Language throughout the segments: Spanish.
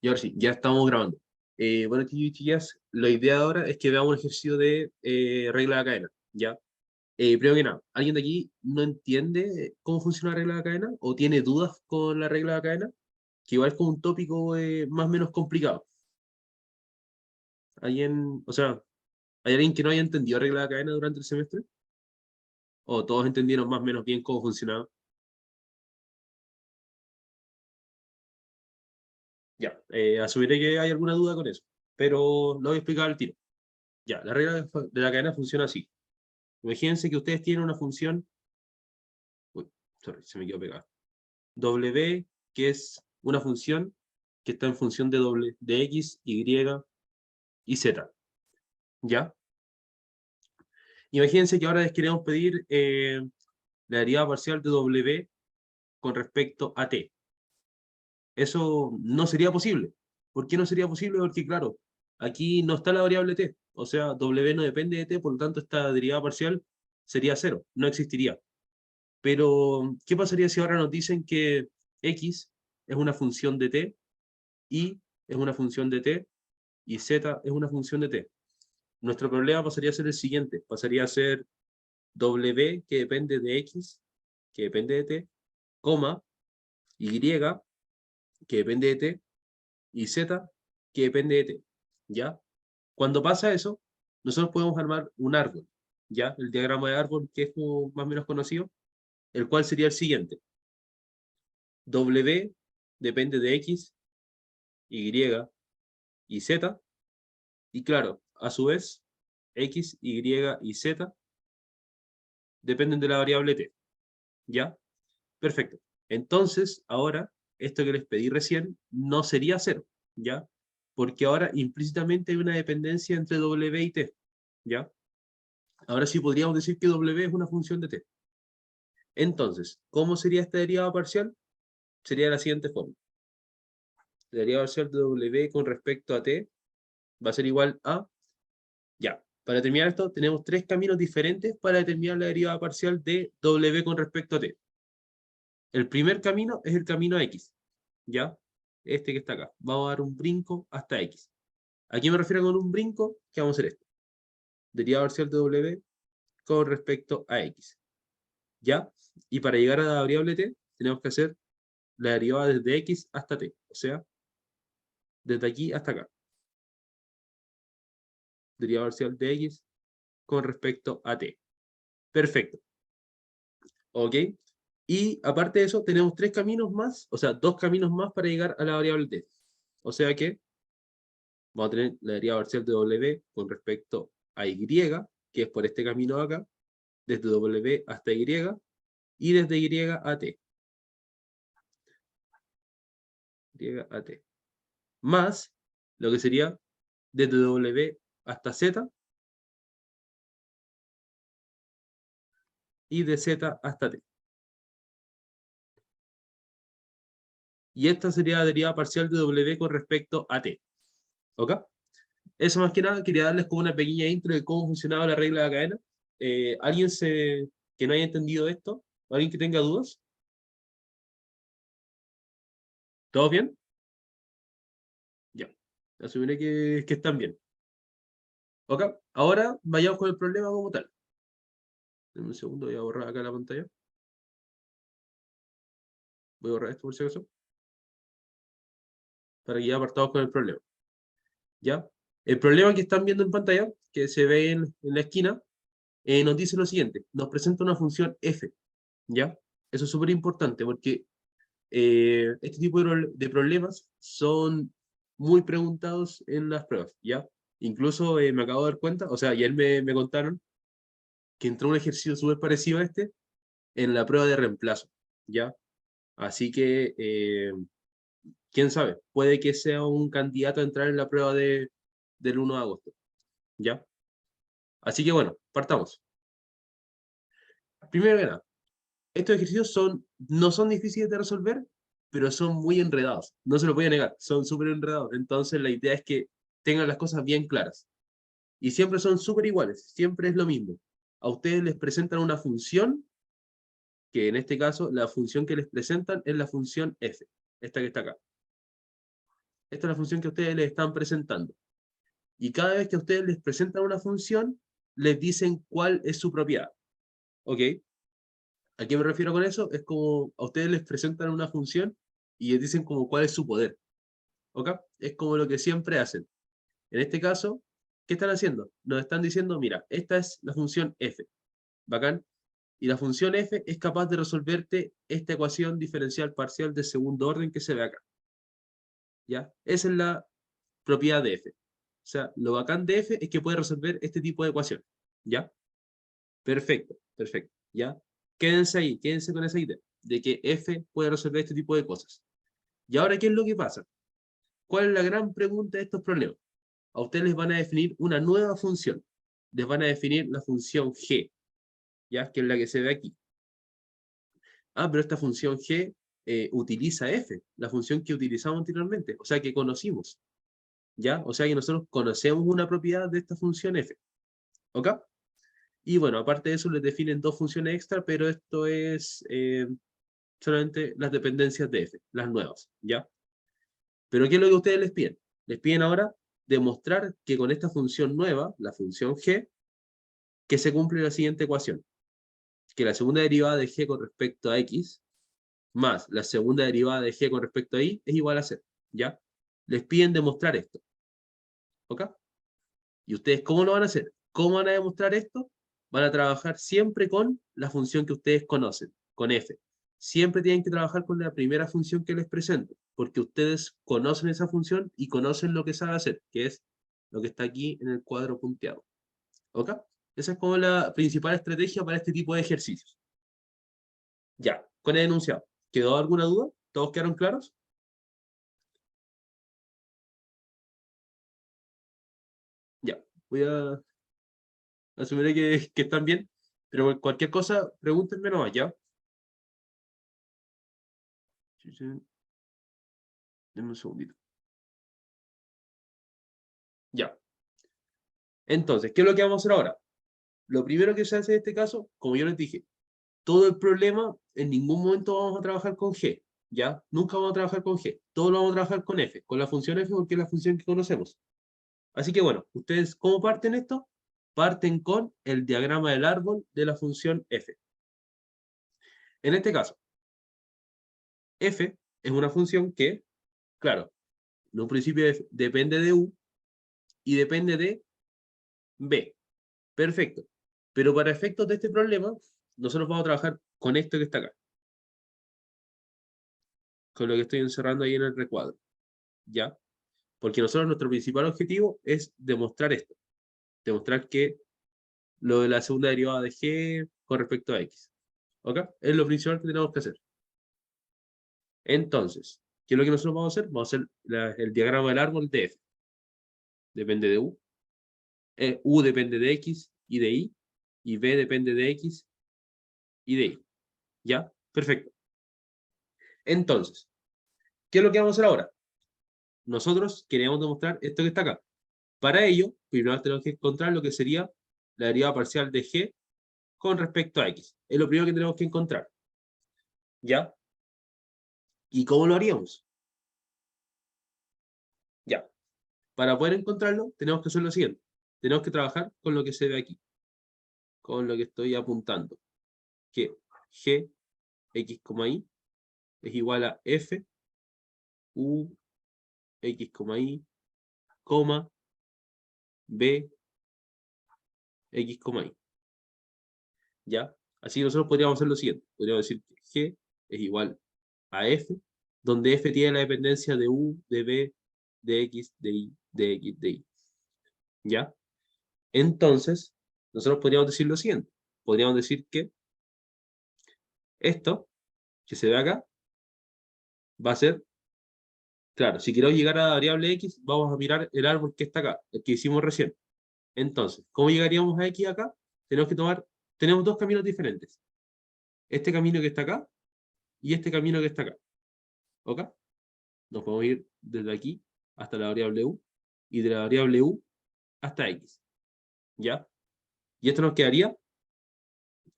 Y ahora sí, ya estamos grabando. Bueno, chicos y chicas, la idea ahora es que veamos un ejercicio de regla de cadena, ¿ya? Primero que nada, ¿alguien de aquí no entiende cómo funciona la regla de cadena o tiene dudas con la regla de cadena? Que igual es como un tópico más o menos complicado. ¿Alguien, o sea, hay alguien que no haya entendido la regla de cadena durante el semestre? ¿O todos entendieron más o menos bien cómo funcionaba? Ya, asumiré que hay alguna duda con eso, pero lo voy a explicar al tiro. Ya, la regla de la cadena funciona así. Imagínense que ustedes tienen una función. Uy, sorry, se me quedó pegado. W, que es una función que está en función de X, Y y Z. ¿Ya? Imagínense que ahora les queremos pedir la derivada parcial de W con respecto a T. Eso no sería posible. ¿Por qué no sería posible? Porque, claro, aquí no está la variable T. O sea, W no depende de T, por lo tanto, esta derivada parcial sería cero, no existiría. Pero, ¿qué pasaría si ahora nos dicen que X es una función de T, Y es una función de T y Z es una función de T? Nuestro problema pasaría a ser el siguiente. Pasaría a ser W, que depende de X, que depende de T, coma, Y, que depende de T, y Z, que depende de T. ¿Ya? Cuando pasa eso, nosotros podemos armar un árbol. ¿Ya? El diagrama de árbol, que es como más o menos conocido, el cual sería el siguiente. W depende de X, Y y Z, y claro, a su vez, X, Y y Z dependen de la variable T. ¿Ya? Perfecto. Entonces, ahora, esto que les pedí recién no sería cero. ¿Ya? Porque ahora implícitamente hay una dependencia entre W y T. ¿Ya? Ahora sí podríamos decir que W es una función de T. Entonces, ¿cómo sería esta derivada parcial? Sería de la siguiente forma. La derivada parcial de W con respecto a T va a ser igual a. Ya, para determinar esto, tenemos tres caminos diferentes para determinar la derivada parcial de W con respecto a T. El primer camino es el camino X, ¿ya? Este que está acá. Vamos a dar un brinco hasta X. ¿A qué me refiero con un brinco? Que vamos a hacer esto. Derivada parcial de W con respecto a X, ¿ya? Y para llegar a la variable T, tenemos que hacer la derivada desde X hasta T. O sea, desde aquí hasta acá. Derivada parcial de X con respecto a T. Perfecto. ¿Ok? Y aparte de eso, tenemos tres caminos más, o sea, dos caminos más para llegar a la variable t. O sea que vamos a tener la derivada parcial de W con respecto a Y, que es por este camino de acá, desde W hasta y desde Y a T. Y a T. Más lo que sería desde W hasta Z y de Z hasta T. Y esta sería la derivada parcial de W con respecto a T. ¿Ok? Eso más que nada, quería darles como una pequeña intro de cómo funcionaba la regla de la cadena. Que no haya entendido esto? ¿Alguien que tenga dudas? ¿Todos bien? Ya. Asumiré que están bien. ¿Ok? Ahora vayamos con el problema como tal. Dame un segundo, voy a borrar acá la pantalla. Voy a borrar esto por si acaso. Para que ya partamos con el problema. ¿Ya? El problema que están viendo en pantalla, que se ve en la esquina, nos dice lo siguiente. Nos presenta una función f. ¿Ya? Eso es súper importante porque este tipo de problemas son muy preguntados en las pruebas, ¿ya? Incluso me acabo de dar cuenta, o sea, ayer me contaron que entró un ejercicio súper parecido a este en la prueba de reemplazo, ¿ya? Así que, quién sabe, puede que sea un candidato a entrar en la prueba del 1 de agosto, ¿ya? Así que bueno, partamos. Primero que nada, estos ejercicios no son difíciles de resolver, pero son muy enredados. No se lo voy a negar, son súper enredados. Entonces la idea es que tengan las cosas bien claras. Y siempre son súper iguales, siempre es lo mismo. A ustedes les presentan una función, que en este caso la función que les presentan es la función f, esta que está acá. Esta es la función que ustedes les están presentando. Y cada vez que ustedes les presentan una función, les dicen cuál es su propiedad. ¿Ok? ¿A qué me refiero con eso? Es como a ustedes les presentan una función y les dicen como cuál es su poder. ¿Ok? Es como lo que siempre hacen. En este caso, ¿qué están haciendo? Nos están diciendo, mira, esta es la función f. ¿Bacán? Y la función f es capaz de resolverte esta ecuación diferencial parcial de segundo orden que se ve acá. ¿Ya? Esa es la propiedad de f. O sea, lo bacán de f es que puede resolver este tipo de ecuación. ¿Ya? Perfecto, perfecto. ¿Ya? Quédense ahí, quédense con esa idea de que f puede resolver este tipo de cosas. ¿Y ahora qué es lo que pasa? ¿Cuál es la gran pregunta de estos problemas? A ustedes les van a definir una nueva función. Les van a definir la función g, ¿ya? Que es la que se ve aquí. Ah, pero esta función g utiliza f, la función que utilizamos anteriormente, o sea, que conocimos, ¿ya? O sea, que nosotros conocemos una propiedad de esta función f, ¿ok? Y bueno, aparte de eso, les definen dos funciones extra, pero esto es solamente las dependencias de f, las nuevas, ¿ya? Pero ¿qué es lo que ustedes les piden? Les piden ahora demostrar que con esta función nueva, la función g, que se cumple la siguiente ecuación, que la segunda derivada de g con respecto a x más la segunda derivada de g con respecto a y es igual a 0, ¿ya? Les piden demostrar esto, ¿ok? ¿Y ustedes cómo lo van a hacer? ¿Cómo van a demostrar esto? Van a trabajar siempre con la función que ustedes conocen, con f. Siempre tienen que trabajar con la primera función que les presento, porque ustedes conocen esa función y conocen lo que sabe hacer, que es lo que está aquí en el cuadro punteado, ¿ok? Esa es como la principal estrategia para este tipo de ejercicios. Ya, con el enunciado. ¿Quedó alguna duda? ¿Todos quedaron claros? Ya, voy a asumir que están bien, pero cualquier cosa, pregúntenme nomás, ¿ya? Sí, sí, denme un segundito. Ya. Entonces, ¿qué es lo que vamos a hacer ahora? Lo primero que se hace en este caso, como yo les dije, todo el problema, en ningún momento vamos a trabajar con G, ¿ya? Nunca vamos a trabajar con G, todo lo vamos a trabajar con F, con la función F porque es la función que conocemos. Así que bueno, ustedes, ¿cómo parten esto? Parten con el diagrama del árbol de la función F. En este caso, F es una función que, claro, en un principio depende de U y depende de B. Perfecto. Pero para efectos de este problema, nosotros vamos a trabajar con esto que está acá, con lo que estoy encerrando ahí en el recuadro, ¿ya? Porque nosotros nuestro principal objetivo es demostrar esto, demostrar que lo de la segunda derivada de g con respecto a x, ¿ok? Es lo principal que tenemos que hacer. Entonces, ¿qué es lo que nosotros vamos a hacer? Vamos a hacer el diagrama del árbol de f. Depende de u, u depende de x y de y b depende de x y de y, ¿ya? Perfecto. Entonces, ¿qué es lo que vamos a hacer ahora? Nosotros queremos demostrar esto que está acá. Para ello, primero tenemos que encontrar lo que sería la derivada parcial de g con respecto a x. Es lo primero que tenemos que encontrar. ¿Ya? ¿Y cómo lo haríamos? Ya. Para poder encontrarlo, tenemos que hacer lo siguiente. Tenemos que trabajar con lo que se ve aquí, con lo que estoy apuntando. Que g, x, y es igual a f, u, x, y, coma, b, x, y. ¿Ya? Así nosotros podríamos hacer lo siguiente. Podríamos decir que g es igual a f, donde f tiene la dependencia de u, de b, de x, de y, de x, de y. ¿Ya? Entonces, nosotros podríamos decir lo siguiente. Podríamos decir que esto, que se ve acá, va a ser, claro, si quiero llegar a la variable x, vamos a mirar el árbol que está acá, el que hicimos recién. Entonces, ¿cómo llegaríamos a x acá? Tenemos dos caminos diferentes. Este camino que está acá y este camino que está acá. ¿Ok? Nos podemos ir desde aquí hasta la variable u y de la variable u hasta x. ¿Ya? Y esto nos quedaría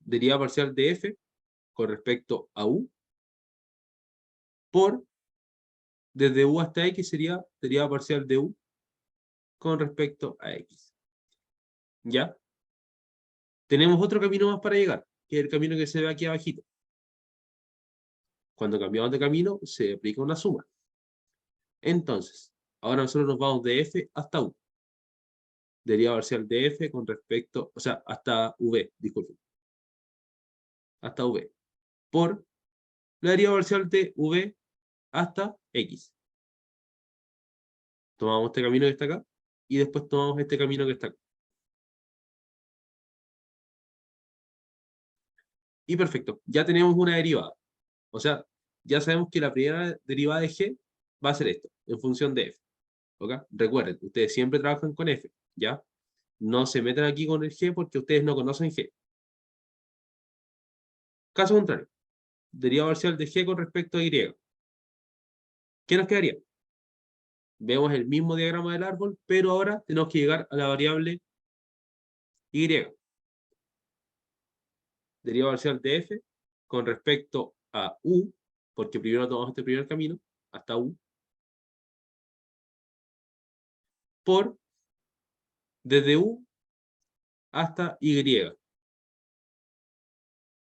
derivada parcial de f con respecto a u por Desde u hasta x sería derivada parcial de u con respecto a x. ¿Ya? Tenemos otro camino más para llegar, que es el camino que se ve aquí abajito. Cuando cambiamos de camino, se aplica una suma. Entonces, ahora nosotros nos vamos de f hasta u. Derivada parcial de f con respecto, o sea, hasta v, disculpen. Hasta v. Por la derivada parcial de v hasta x. Tomamos este camino que está acá y después tomamos este camino que está acá. Y perfecto, ya tenemos una derivada. O sea, ya sabemos que la primera derivada de g va a ser esto, en función de f. ¿Ok? Recuerden, ustedes siempre trabajan con f, ¿ya? No se metan aquí con el g porque ustedes no conocen g. Caso contrario, derivada parcial de g con respecto a y. ¿Qué nos quedaría? Vemos el mismo diagrama del árbol, pero ahora tenemos que llegar a la variable y. Derivada parcial de f con respecto a u, porque primero tomamos este primer camino, hasta u, por desde u hasta y.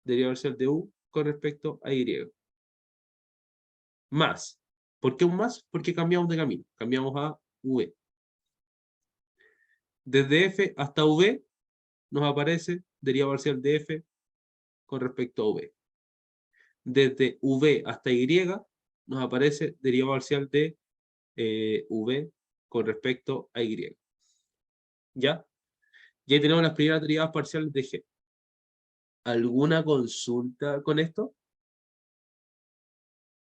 Derivada parcial de u con respecto a y. Más. ¿Por qué un más? Porque cambiamos de camino. Cambiamos a v. Desde f hasta v nos aparece derivada parcial de f con respecto a v. Desde v hasta y nos aparece derivada parcial de v con respecto a y. ¿Ya? Ya tenemos las primeras derivadas parciales de g. ¿Alguna consulta con esto?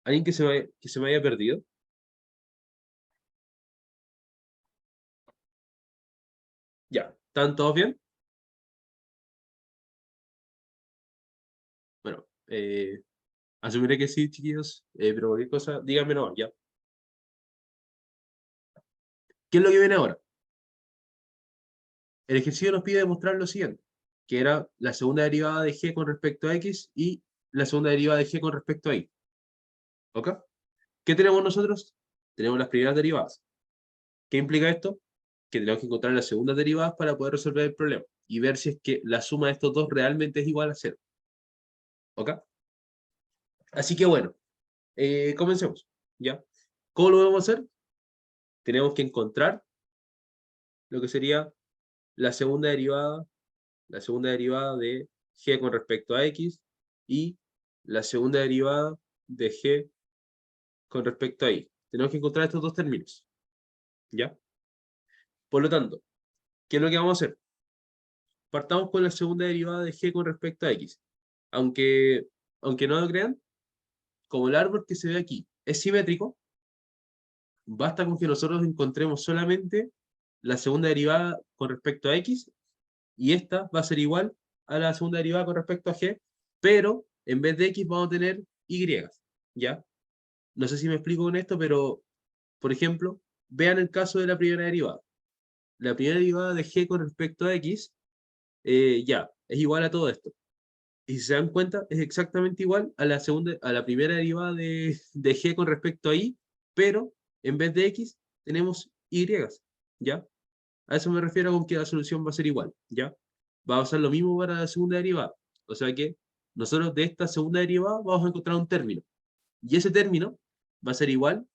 ¿Alguien que se me haya perdido? Ya, ¿están todos bien? Bueno, asumiré que sí, chiquillos, pero cualquier cosa, díganme no, ya. ¿Qué es lo que viene ahora? El ejercicio nos pide demostrar lo siguiente, que era la segunda derivada de g con respecto a x y la segunda derivada de g con respecto a y. ¿Ok? ¿Qué tenemos nosotros? Tenemos las primeras derivadas. ¿Qué implica esto? Que tenemos que encontrar las segundas derivadas para poder resolver el problema y ver si es que la suma de estos dos realmente es igual a cero. ¿Ok? Así que bueno, comencemos. ¿Ya? ¿Cómo lo vamos a hacer? Tenemos que encontrar lo que sería la segunda derivada de g con respecto a x y la segunda derivada de g con respecto a y. Tenemos que encontrar estos dos términos. ¿Ya? Por lo tanto, ¿qué es lo que vamos a hacer? Partamos con la segunda derivada de g con respecto a x. Aunque no lo crean, como el árbol que se ve aquí es simétrico, basta con que nosotros encontremos solamente la segunda derivada con respecto a x y esta va a ser igual a la segunda derivada con respecto a g, pero en vez de x vamos a tener y. ¿Ya? No sé si me explico con esto, pero, por ejemplo, vean el caso de la primera derivada. La primera derivada de g con respecto a x, ya, es igual a todo esto. Y si se dan cuenta, es exactamente igual a la segunda, a la primera derivada de g con respecto a y, pero en vez de x tenemos y, ¿ya? A eso me refiero con que la solución va a ser igual, ¿ya? Va a pasar lo mismo para la segunda derivada. O sea que nosotros de esta segunda derivada vamos a encontrar un término. Y ese término va a ser igual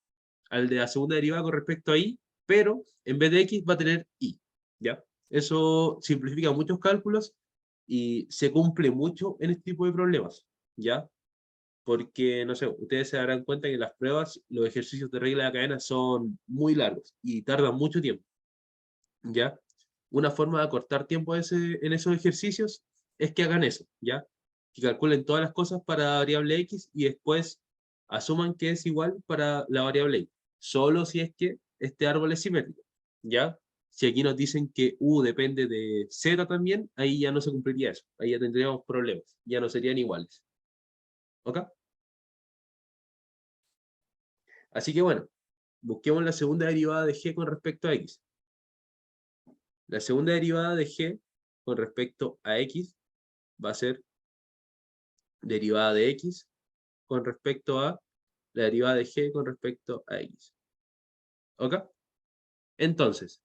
al de la segunda derivada con respecto a y, pero en vez de x va a tener y, ¿ya? Eso simplifica muchos cálculos y se cumple mucho en este tipo de problemas, ¿ya? Porque, no sé, ustedes se darán cuenta que las pruebas, los ejercicios de regla de la cadena son muy largos y tardan mucho tiempo, ¿ya? Una forma de acortar tiempo en esos ejercicios es que hagan eso, ¿ya? Que calculen todas las cosas para la variable x y después asuman que es igual para la variable y. Solo si es que este árbol es simétrico, ¿ya? Si aquí nos dicen que u depende de z también, ahí ya no se cumpliría eso. Ahí ya tendríamos problemas, ya no serían iguales. ¿Ok? Así que bueno, busquemos la segunda derivada de g con respecto a x. La segunda derivada de g con respecto a x va a ser derivada de x con respecto a la derivada de g con respecto a x. ¿Ok? Entonces,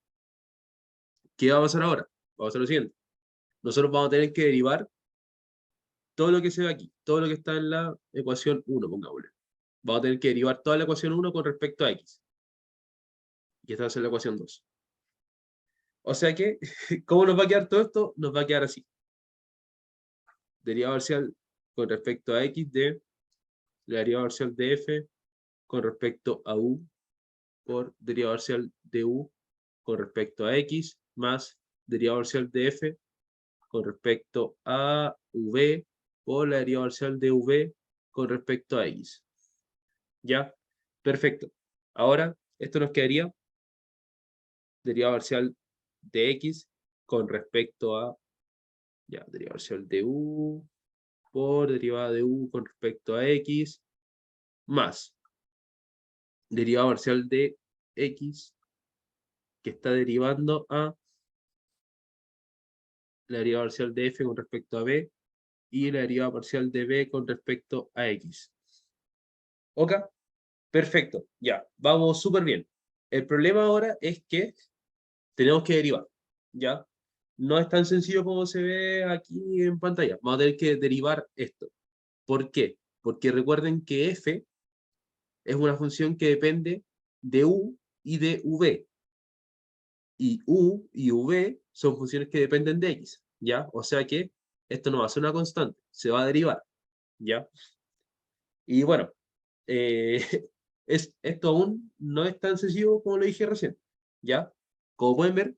¿qué va a pasar ahora? Vamos a hacer lo siguiente. Nosotros vamos a tener que derivar todo lo que se ve aquí, todo lo que está en la ecuación 1, pongámosle. Vamos a tener que derivar toda la ecuación 1 con respecto a x. Y esta va a ser la ecuación 2. O sea que, ¿cómo nos va a quedar todo esto? Nos va a quedar así. Derivada parcial con respecto a x de la derivada parcial de f con respecto a u por derivada parcial de u con respecto a x más derivada parcial de f con respecto a v por la derivada parcial de v con respecto a x. ¿Ya? Perfecto. Ahora, esto nos quedaría derivada parcial de x con respecto a, ya, derivada parcial de u por derivada de u con respecto a x más derivada parcial de x que está derivando a la derivada parcial de f con respecto a b y la derivada parcial de b con respecto a x. ¿Ok? Perfecto, ya, vamos súper bien. El problema ahora es que tenemos que derivar, ¿ya? No es tan sencillo como se ve aquí en pantalla. Vamos a tener que derivar esto. ¿Por qué? Porque recuerden que f es una función que depende de u y de v. Y u y v son funciones que dependen de x, ¿ya? O sea que esto no va a ser una constante, se va a derivar, ¿ya? Y bueno, eh, esto aún no es tan sencillo como lo dije recién, ¿ya? Como pueden ver,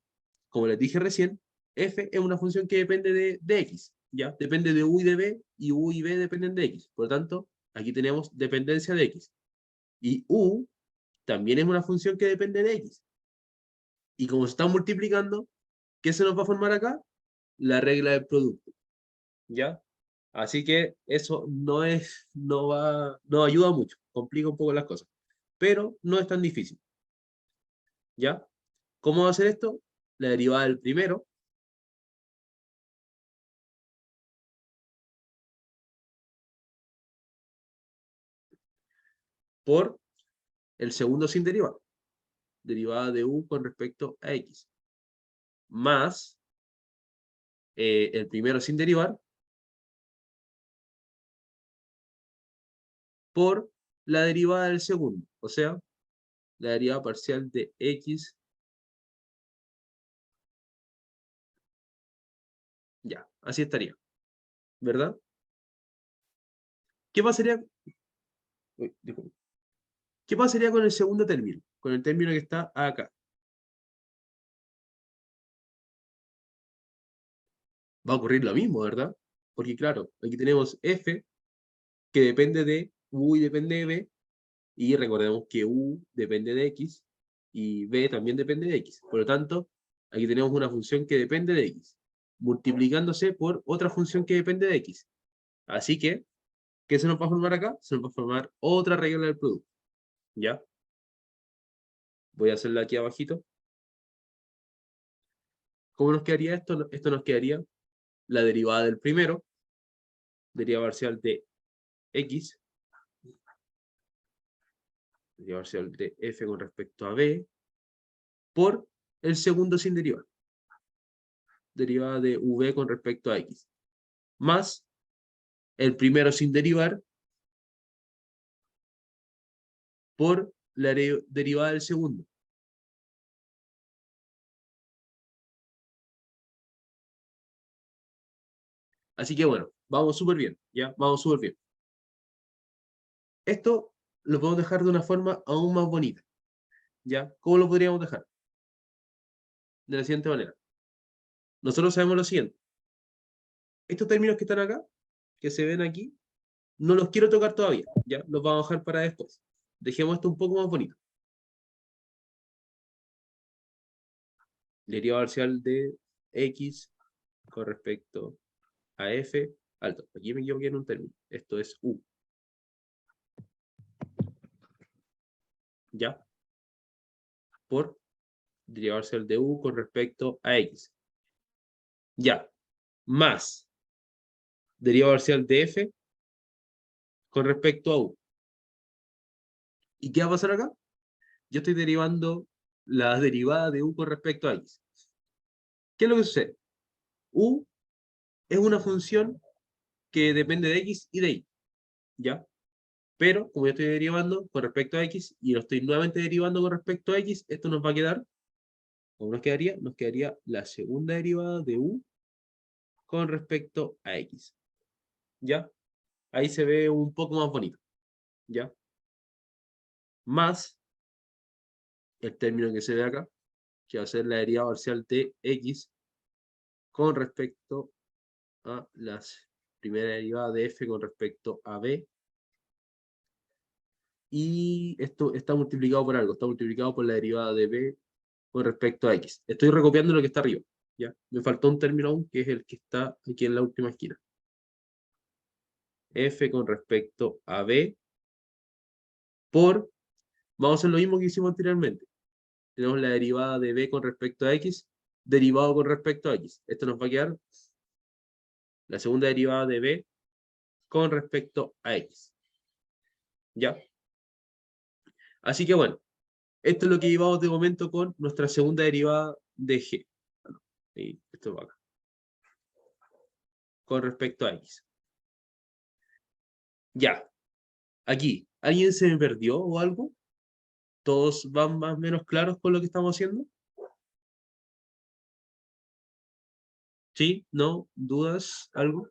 como les dije recién, f es una función que depende de x, ¿ya? Depende de u y de b, y u y b dependen de x. Por lo tanto, aquí tenemos dependencia de x. Y u también es una función que depende de x. Y como se están multiplicando, ¿qué se nos va a formar acá? La regla del producto, ¿ya? Así que eso no ayuda mucho, complica un poco las cosas, pero no es tan difícil, ¿ya? ¿Cómo va a ser esto? La derivada del primero por el segundo sin derivar, derivada de u con respecto a x, más el primero sin derivar por la derivada del segundo, o sea, la derivada parcial de x, ya, así estaría, ¿verdad? ¿Qué pasaría? Uy, disculpe. ¿Qué pasaría con el segundo término? Con el término que está acá. Va a ocurrir lo mismo, ¿verdad? Porque claro, aquí tenemos f que depende de u y depende de b, y recordemos que u depende de x y b también depende de x. Por lo tanto, aquí tenemos una función que depende de x, multiplicándose por otra función que depende de x. Así que, ¿qué se nos va a formar acá? Se nos va a formar otra regla del producto. ¿Ya? Voy a hacerla aquí abajito. ¿Cómo nos quedaría esto? Esto nos quedaría la derivada del primero, derivada parcial de x, derivada parcial de f con respecto a b, por el segundo sin derivar, derivada de v con respecto a x, más el primero sin derivar por la derivada del segundo. Así que bueno, vamos súper bien, ¿ya? Vamos súper bien. Esto lo podemos dejar de una forma aún más bonita, ¿ya? ¿Cómo lo podríamos dejar? De la siguiente manera. Nosotros sabemos lo siguiente. Estos términos que están acá, que se ven aquí, no los quiero tocar todavía, ¿ya? Los vamos a dejar para después. Dejemos esto un poco más bonito. Derivada parcial de x con respecto a f, alto, aquí me equivoqué en un término, esto es u, ¿ya? Por derivada parcial de u con respecto a x, ¿ya? Más derivada parcial de f con respecto a u, ¿Y qué va a pasar acá? Yo estoy derivando la derivada de u con respecto a x. ¿Qué es lo que sucede? U es una función que depende de x y de y, ¿ya? Pero, como yo estoy derivando con respecto a x y lo estoy nuevamente derivando con respecto a x, esto nos va a quedar, ¿cómo nos quedaría? Nos quedaría la segunda derivada de u con respecto a x, ¿ya? Ahí se ve un poco más bonito, ¿ya? Más el término que se ve acá, que va a ser la derivada parcial de x con respecto a la primera derivada de f con respecto a b. Y esto está multiplicado por algo, está multiplicado por la derivada de b con respecto a x. Estoy recopiando lo que está arriba, ¿ya? Me faltó un término aún, que es el que está aquí en la última esquina. F con respecto a b por, vamos a hacer lo mismo que hicimos anteriormente. Tenemos la derivada de b con respecto a x, derivado con respecto a x. Esto nos va a quedar la segunda derivada de b con respecto a x. ¿Ya? Así que bueno, esto es lo que llevamos de momento con nuestra segunda derivada de g. Y esto va acá. Con respecto a x. Ya, aquí, ¿alguien se me perdió o algo? ¿Todos van más o menos claros con lo que estamos haciendo? ¿Sí? ¿No? ¿Dudas? ¿Algo?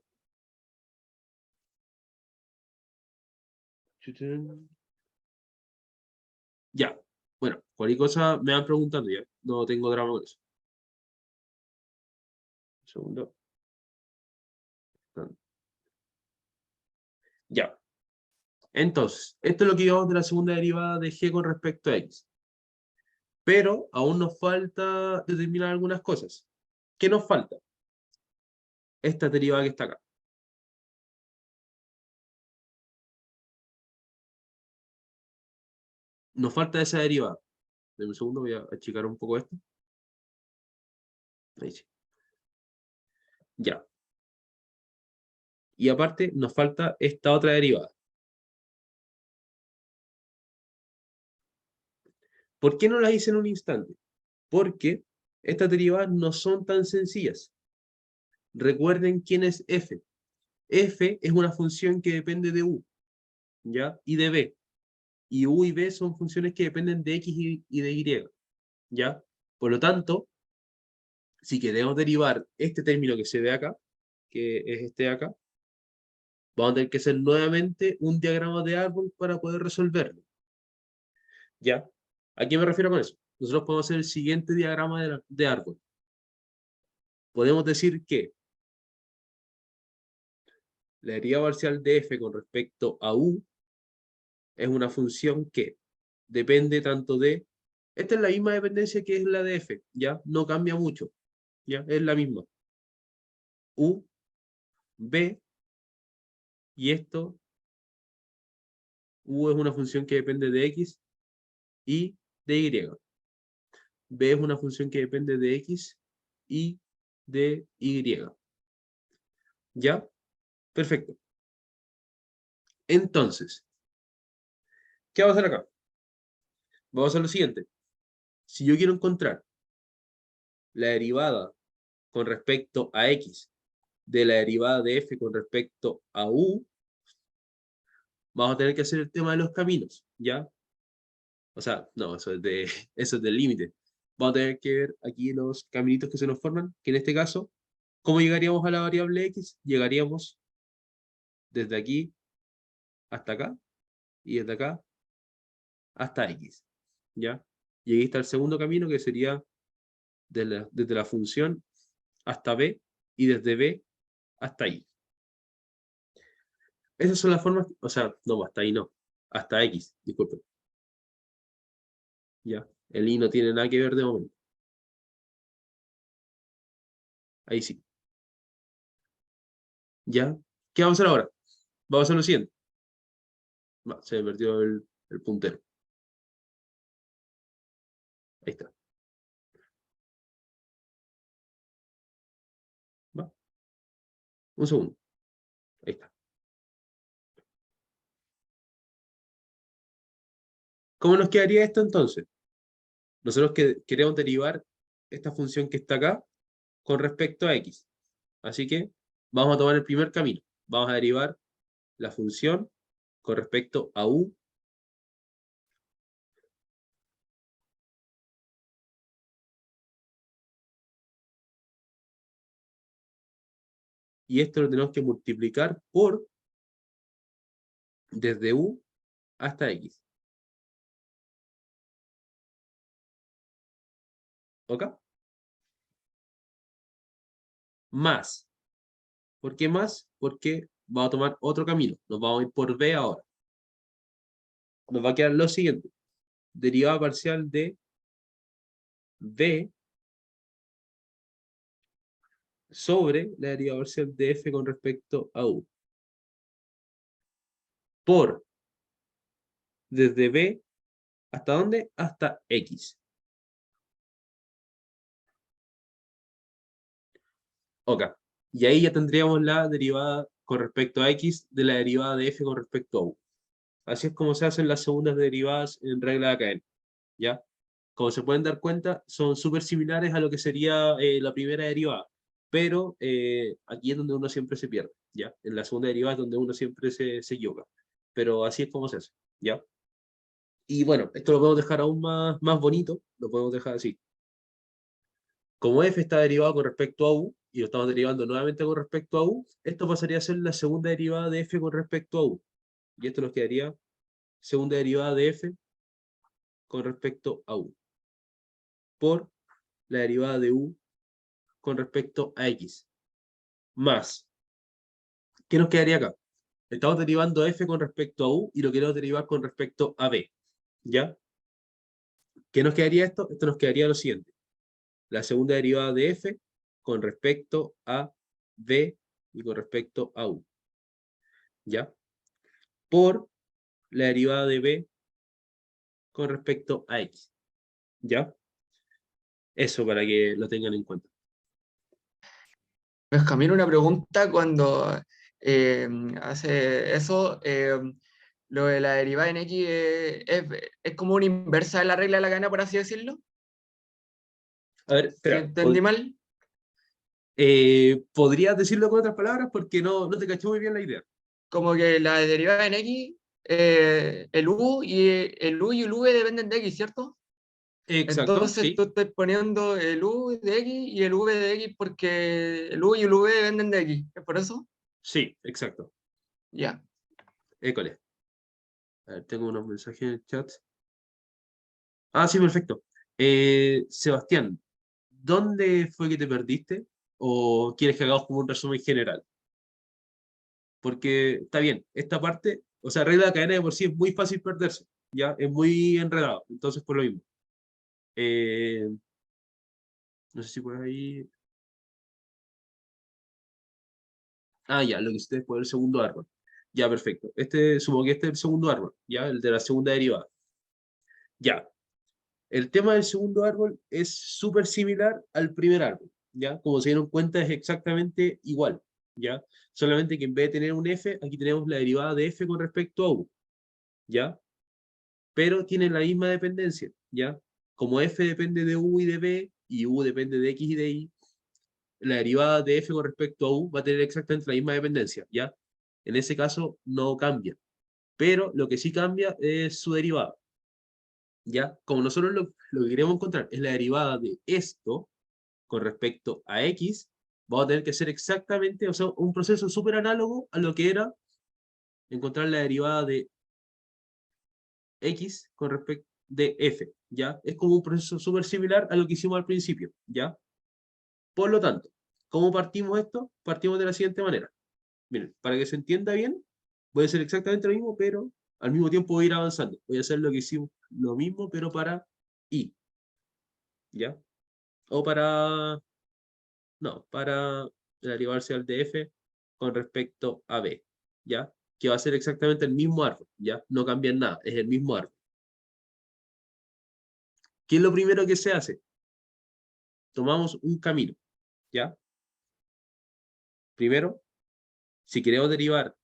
Chuchun. Ya. Bueno, cualquier cosa me van preguntando ya. No tengo drama con eso. Un segundo. Ya. Entonces, esto es lo que llevamos de la segunda derivada de g con respecto a x. Pero aún nos falta determinar algunas cosas. ¿Qué nos falta? Esta derivada que está acá. Nos falta esa derivada. Deme un segundo, voy a achicar un poco esto. Ahí sí. Ya. Y aparte, nos falta esta otra derivada. ¿Por qué no las hice en un instante? Porque estas derivadas no son tan sencillas. Recuerden quién es f. F es una función que depende de u, ¿ya? Y de b. Y u y b son funciones que dependen de x y de y, ¿ya? Por lo tanto, si queremos derivar este término que se ve acá, que es este de acá, vamos a tener que hacer nuevamente un diagrama de árbol para poder resolverlo, ¿ya? ¿A qué me refiero con eso? Nosotros podemos hacer el siguiente diagrama de árbol. Podemos decir que la derivada parcial de f con respecto a u es una función que depende tanto de... Esta es la misma dependencia que es la de f, ¿ya? No cambia mucho, ¿ya? Es la misma. U, b, y esto, u es una función que depende de x y de y. B es una función que depende de x y de y. ¿Ya? Perfecto. Entonces, ¿qué vamos a hacer acá? Vamos a hacer lo siguiente. Si yo quiero encontrar la derivada con respecto a x de la derivada de f con respecto a u, vamos a tener que hacer el tema de los caminos, ¿ya? O sea, no, eso es de, eso es del límite. Vamos a tener que ver aquí los caminitos que se nos forman, que en este caso, ¿cómo llegaríamos a la variable x? Llegaríamos desde aquí hasta acá y desde acá hasta x, ¿ya? Y ahí está el segundo camino que sería desde la función hasta b y desde b hasta y. Esas son las formas, o sea, no, hasta ahí no, hasta x, disculpen, ¿ya? El y no tiene nada que ver de momento. Ahí sí. ¿Ya? ¿Qué vamos a hacer ahora? Vamos a hacer lo siguiente. Se me perdió el puntero. Ahí está. ¿Va? Un segundo. Ahí está. ¿Cómo nos quedaría esto entonces? Nosotros queremos derivar esta función que está acá con respecto a x. Así que vamos a tomar el primer camino. Vamos a derivar la función con respecto a u. Y esto lo tenemos que multiplicar por desde u hasta x. ¿Ok? Más. ¿Por qué más? Porque vamos a tomar otro camino. Nos vamos a ir por b ahora. Nos va a quedar lo siguiente. Derivada parcial de b sobre la derivada parcial de f con respecto a u. Por desde b, ¿hasta dónde? Hasta x. Ok. Y ahí ya tendríamos la derivada con respecto a x de la derivada de f con respecto a u. Así es como se hacen las segundas derivadas en regla académica. ¿Ya? Como se pueden dar cuenta, son súper similares a lo que sería la primera derivada. Pero aquí es donde uno siempre se pierde. ¿Ya? En la segunda derivada es donde uno siempre se equivoca. Pero así es como se hace. ¿Ya? Y bueno, esto lo podemos dejar aún más bonito. Lo podemos dejar así. Como f está derivado con respecto a u, y lo estamos derivando nuevamente con respecto a u, esto pasaría a ser la segunda derivada de f con respecto a u. Y esto nos quedaría segunda derivada de f con respecto a u, por la derivada de u con respecto a x. Más, ¿qué nos quedaría acá? Estamos derivando f con respecto a u y lo queremos derivar con respecto a b. ¿Ya? ¿Qué nos quedaría esto? Esto nos quedaría lo siguiente. La segunda derivada de f con respecto a b y con respecto a u. ¿Ya? Por la derivada de b con respecto a x. ¿Ya? Eso para que lo tengan en cuenta. Pues Camilo, una pregunta cuando eh, hace eso, lo de la derivada en X es como una inversa de la regla de la cadena, por así decirlo. A ver, ¿Sí espera. entendí mal? ¿Podrías decirlo con otras palabras? Porque no te caché muy bien la idea. Como que la derivada en X, el U y el V dependen de X, ¿cierto? Exacto, Entonces sí. tú estás poniendo el U de X y el V de X porque el U y el V dependen de X. ¿Es por eso? Sí, exacto. Ya. École. A ver, tengo unos mensajes en el chat. Ah, sí, perfecto. Sebastián, ¿dónde fue que te perdiste? ¿O quieres que hagamos como un resumen general? Porque está bien, esta parte, o sea, regla de cadena de por sí es muy fácil perderse, ¿ya? Es muy enredado, entonces por lo mismo. Eh, no sé si por ahí... Ah, ya, lo que hiciste fue el segundo árbol. Ya, perfecto. Supongo que este es el segundo árbol, ¿ya? El de la segunda derivada. Ya. El tema del segundo árbol es súper similar al primer árbol, ¿ya? Como se dieron cuenta, es exactamente igual, ¿ya? Solamente que en vez de tener un f, aquí tenemos la derivada de f con respecto a u, ¿ya? Pero tienen la misma dependencia, ¿ya? Como f depende de u y de b, y u depende de x y de y, la derivada de f con respecto a u va a tener exactamente la misma dependencia, ¿ya? En ese caso no cambia, pero lo que sí cambia es su derivada, ¿ya? Como nosotros lo que queremos encontrar es la derivada de esto con respecto a x, vamos a tener que hacer exactamente, o sea, un proceso súper análogo a lo que era encontrar la derivada de x con respecto de f, ¿ya? Es como un proceso súper similar a lo que hicimos al principio, ¿ya? Por lo tanto, ¿cómo partimos esto? Partimos de la siguiente manera. Miren, para que se entienda bien, voy a hacer exactamente lo mismo, pero al mismo tiempo voy a ir avanzando. Voy a hacer lo que hicimos, lo mismo, pero para y, ¿ya? O para no, para derivarse al DF con respecto a B, ¿ya? Que va a ser exactamente el mismo árbol, ¿ya? No cambia en nada, es el mismo árbol. ¿Qué es lo primero que se hace? Tomamos un camino, ¿ya? Primero, si queremos derivar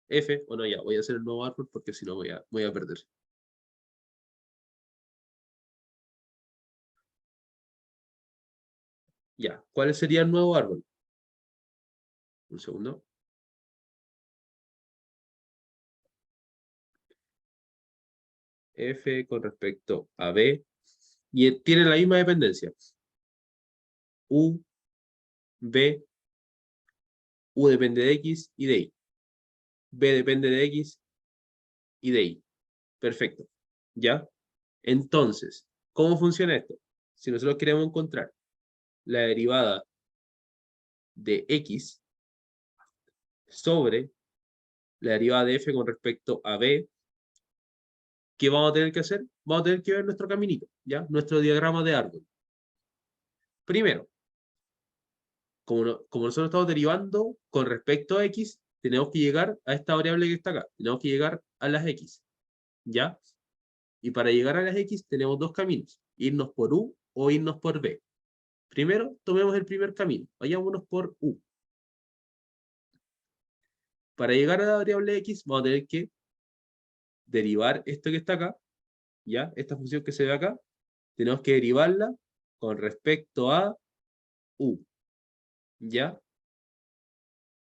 F, o no, ya, voy a hacer el nuevo árbol porque si no voy a perder. Ya, ¿cuál sería el nuevo árbol? Un segundo. F con respecto a B. Y tiene la misma dependencia. U, B, U depende de X y de Y. B depende de X y de Y. Perfecto. ¿Ya? Entonces, ¿cómo funciona esto? Si nosotros queremos encontrar la derivada de X sobre la derivada de F con respecto a B, ¿qué vamos a tener que hacer? Vamos a tener que ver nuestro caminito, ¿ya? Nuestro diagrama de árbol. Primero, como nosotros estamos derivando con respecto a X, tenemos que llegar a esta variable que está acá. Tenemos que llegar a las X, ¿ya? Y para llegar a las X tenemos dos caminos, irnos por U o irnos por B. Primero, tomemos el primer camino, vayámonos por U. Para llegar a la variable X, vamos a tener que derivar esto que está acá, ¿ya? Esta función que se ve acá, tenemos que derivarla con respecto a U, ¿ya?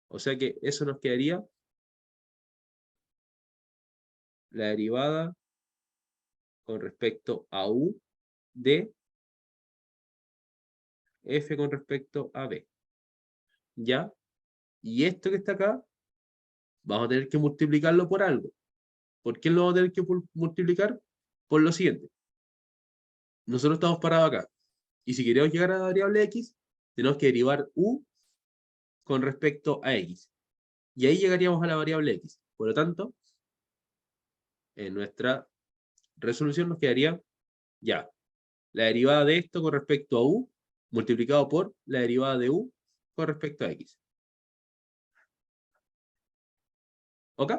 O sea que eso nos quedaría la derivada con respecto a U de F con respecto a B, ¿ya? Y esto que está acá, vamos a tener que multiplicarlo por algo. ¿Por qué lo vamos a tener que multiplicar? Por lo siguiente. Nosotros estamos parados acá. Y si queremos llegar a la variable X, tenemos que derivar U con respecto a X. Y ahí llegaríamos a la variable X. Por lo tanto, en nuestra resolución nos quedaría ya la derivada de esto con respecto a U multiplicado por la derivada de U con respecto a X. ¿Ok?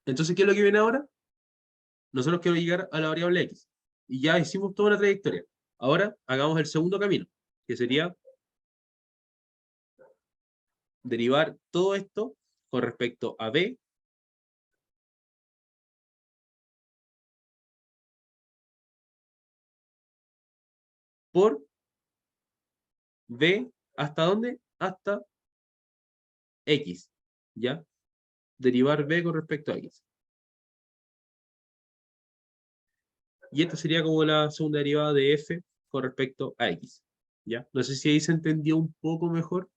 Entonces, ¿qué es lo que viene ahora? Nosotros queremos llegar a la variable X. Y ya hicimos toda una trayectoria. Ahora hagamos el segundo camino, que sería derivar todo esto con respecto a B por B, ¿hasta dónde? Hasta X, ¿ya? Derivar B con respecto a X. Y esta sería como la segunda derivada de F con respecto a X, ¿ya? No sé si ahí se entendió un poco mejor.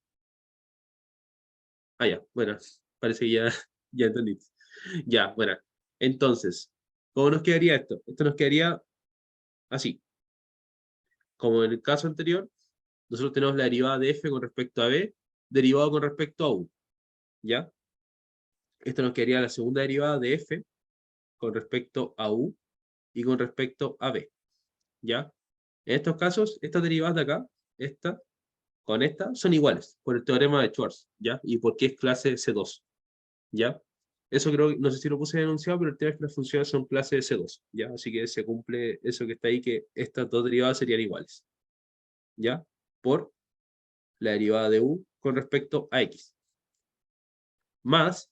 Ah, ya, bueno, parece que ya, ya entendí. Ya, bueno. Entonces, ¿cómo nos quedaría esto? Esto nos quedaría así. Como en el caso anterior, nosotros tenemos la derivada de F con respecto a B, derivado con respecto a U, ¿ya? Esto nos quedaría la segunda derivada de F con respecto a U y con respecto a B, ¿ya? En estos casos, estas derivadas de acá, esta con esta, son iguales por el teorema de Schwarz, ¿ya? Y porque es clase C2, ¿ya? Eso creo, no sé si lo puse en enunciado, pero el tema es que las funciones son clase C2, ¿ya? Así que se cumple eso que está ahí, que estas dos derivadas serían iguales, ¿ya? Por la derivada de U con respecto a X. Más,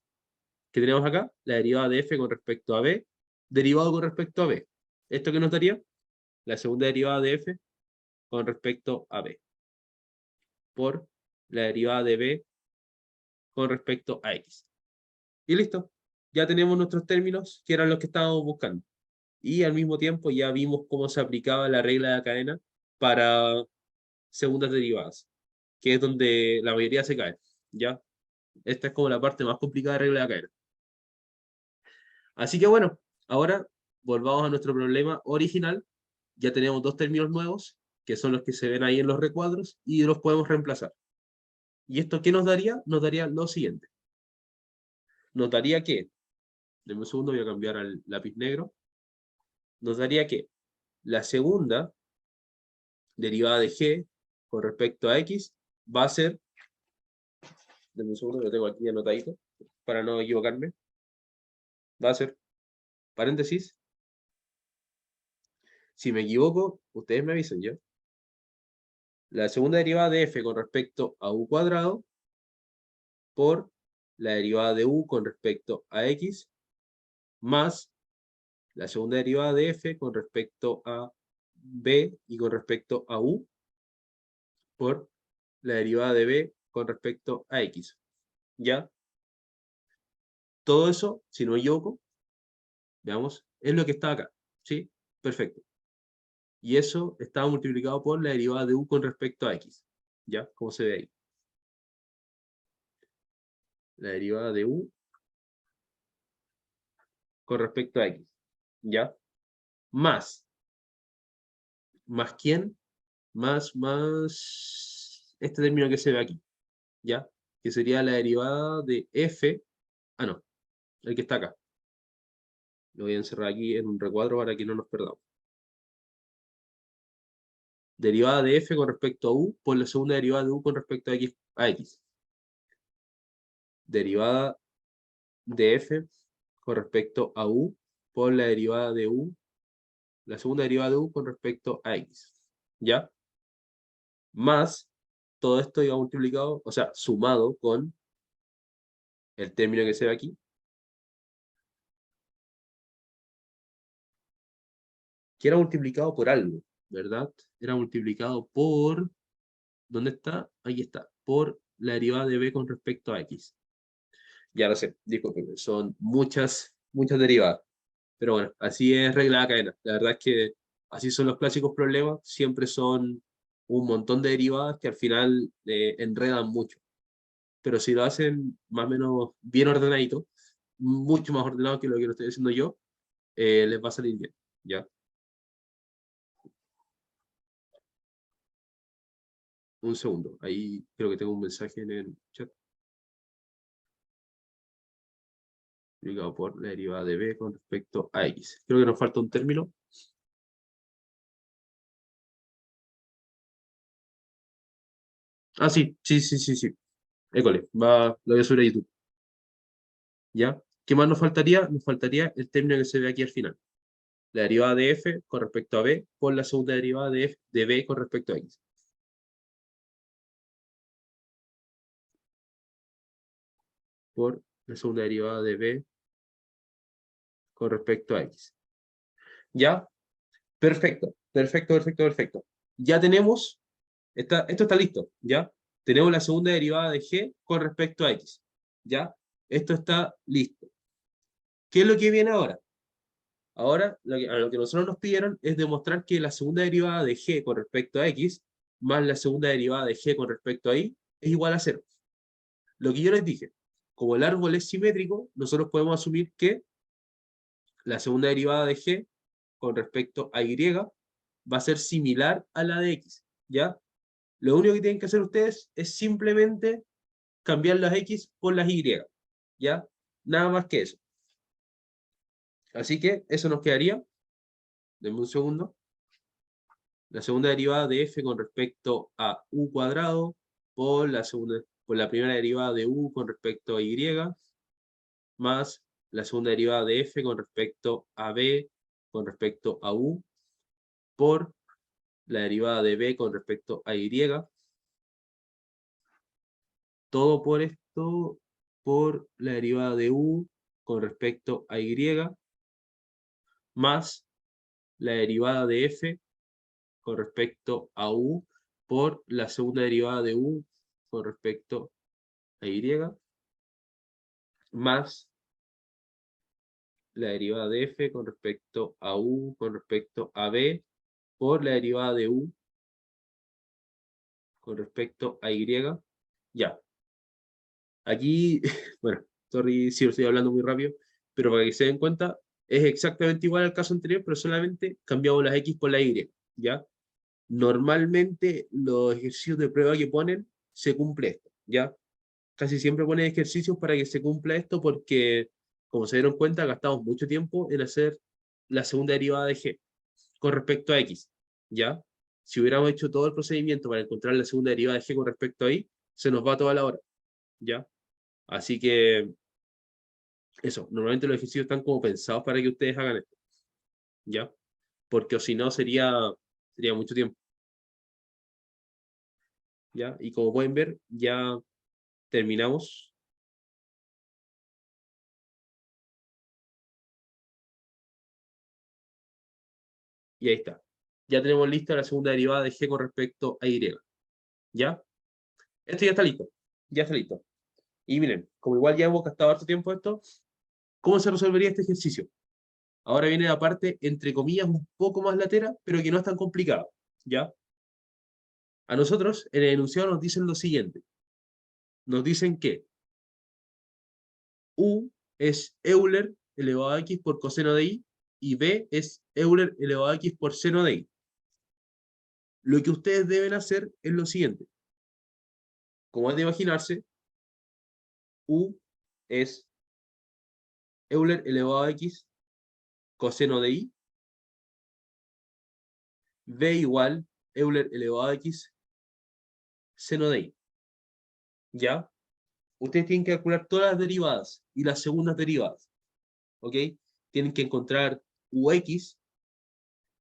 que tenemos acá, la derivada de F con respecto a B, derivado con respecto a B. ¿Esto qué nos daría? La segunda derivada de F con respecto a B. Por la derivada de B con respecto a X. Y listo. Ya tenemos nuestros términos, que eran los que estábamos buscando. Y al mismo tiempo ya vimos cómo se aplicaba la regla de la cadena para segundas derivadas, que es donde la mayoría se cae. ¿Ya? Esta es como la parte más complicada de la regla de la cadena. Así que bueno, ahora volvamos a nuestro problema original. Ya tenemos dos términos nuevos, que son los que se ven ahí en los recuadros, y los podemos reemplazar. ¿Y esto qué nos daría? Nos daría lo siguiente. Nos daría que, denme un segundo, voy a cambiar al lápiz negro. Nos daría que la segunda derivada de g con respecto a x va a ser, denme un segundo, lo tengo aquí anotadito, para no equivocarme, va a ser, paréntesis, si me equivoco, ustedes me avisan ya. La segunda derivada de f con respecto a u cuadrado por la derivada de u con respecto a x más la segunda derivada de f con respecto a b y con respecto a u por la derivada de b con respecto a x. ¿Ya? Todo eso, si no me equivoco, veamos, es lo que está acá. ¿Sí? Perfecto. Y eso estaba multiplicado por la derivada de u con respecto a x. ¿Ya? Como se ve ahí. La derivada de u con respecto a x. ¿Ya? Más. ¿Más quién? Más este término que se ve aquí. ¿Ya? Que sería la derivada de f. Ah, no. El que está acá. Lo voy a encerrar aquí en un recuadro para que no nos perdamos. Derivada de f con respecto a u por la segunda derivada de u con respecto a x. Derivada de f con respecto a u por la derivada de u, la segunda derivada de u con respecto a x. ¿Ya? Más todo esto iba multiplicado, o sea, sumado con el término que se ve aquí, que era multiplicado por algo, ¿verdad? Era multiplicado por, ¿dónde está? Ahí está, por la derivada de b con respecto a x. Ya lo sé, disculpen, son muchas derivadas. Pero bueno, así es regla de cadena. La verdad es que así son los clásicos problemas, siempre son un montón de derivadas que al final enredan mucho. Pero si lo hacen más o menos bien ordenadito, mucho más ordenado que lo que lo estoy haciendo yo, les va a salir bien. ¿Ya? Un segundo, ahí creo que tengo un mensaje en el chat. Explicado por la derivada de b con respecto a x. Creo que nos falta un término. Ah, sí. École, lo voy a subir a YouTube. ¿Ya? ¿Qué más nos faltaría? Nos faltaría el término que se ve aquí al final. La derivada de f con respecto a b por la segunda derivada de, f, de b con respecto a x. Por la segunda derivada de b con respecto a x. ¿Ya? Perfecto. Ya tenemos, esto está listo, ¿ya? Tenemos la segunda derivada de g con respecto a x. ¿Ya? Esto está listo. ¿Qué es lo que viene ahora? Ahora, a lo que nosotros nos pidieron es demostrar que la segunda derivada de g con respecto a x más la segunda derivada de g con respecto a y es igual a 0. Lo que yo les dije, como el árbol es simétrico, nosotros podemos asumir que la segunda derivada de g con respecto a y va a ser similar a la de x, ¿ya? Lo único que tienen que hacer ustedes es simplemente cambiar las x por las y, ¿ya? Nada más que eso. Así que eso nos quedaría, denme un segundo, la segunda derivada de f con respecto a u cuadrado por la primera derivada de u con respecto a y, más la segunda derivada de f con respecto a b con respecto a u, por la derivada de b con respecto a y, todo por esto, por la derivada de u con respecto a y, más la derivada de f con respecto a u, por la segunda derivada de u con respecto a y, más la derivada de f con respecto a u con respecto a b, por la derivada de u con respecto a y. Ya, aquí, bueno, sorry si lo estoy hablando muy rápido, pero para que se den cuenta, es exactamente igual al caso anterior, pero solamente cambiamos las x por la y, ¿ya? Normalmente los ejercicios de prueba que ponen, se cumple esto, ¿ya? Casi siempre ponen ejercicios para que se cumpla esto porque, como se dieron cuenta, gastamos mucho tiempo en hacer la segunda derivada de g con respecto a x, ¿ya? Si hubiéramos hecho todo el procedimiento para encontrar la segunda derivada de g con respecto a y, se nos va toda la hora, ¿ya? Así que, eso, normalmente los ejercicios están como pensados para que ustedes hagan esto, ¿ya? Porque o si no sería mucho tiempo, ¿ya? Y como pueden ver, ya terminamos. Y ahí está. Ya tenemos lista la segunda derivada de g con respecto a y. ¿Ya? Esto ya está listo. Ya está listo. Y miren, como igual ya hemos gastado harto tiempo esto, ¿cómo se resolvería este ejercicio? Ahora viene la parte, entre comillas, un poco más latera, pero que no es tan complicada. ¿Ya? A nosotros, en el enunciado nos dicen lo siguiente. Nos dicen que U es Euler elevado a X por coseno de Y y B es Euler elevado a X por seno de Y. Lo que ustedes deben hacer es lo siguiente. Como es de imaginarse, U es Euler elevado a X coseno de Y, B igual Euler elevado a X seno de Y. ¿Ya? Ustedes tienen que calcular todas las derivadas y las segundas derivadas. ¿Ok? Tienen que encontrar UX,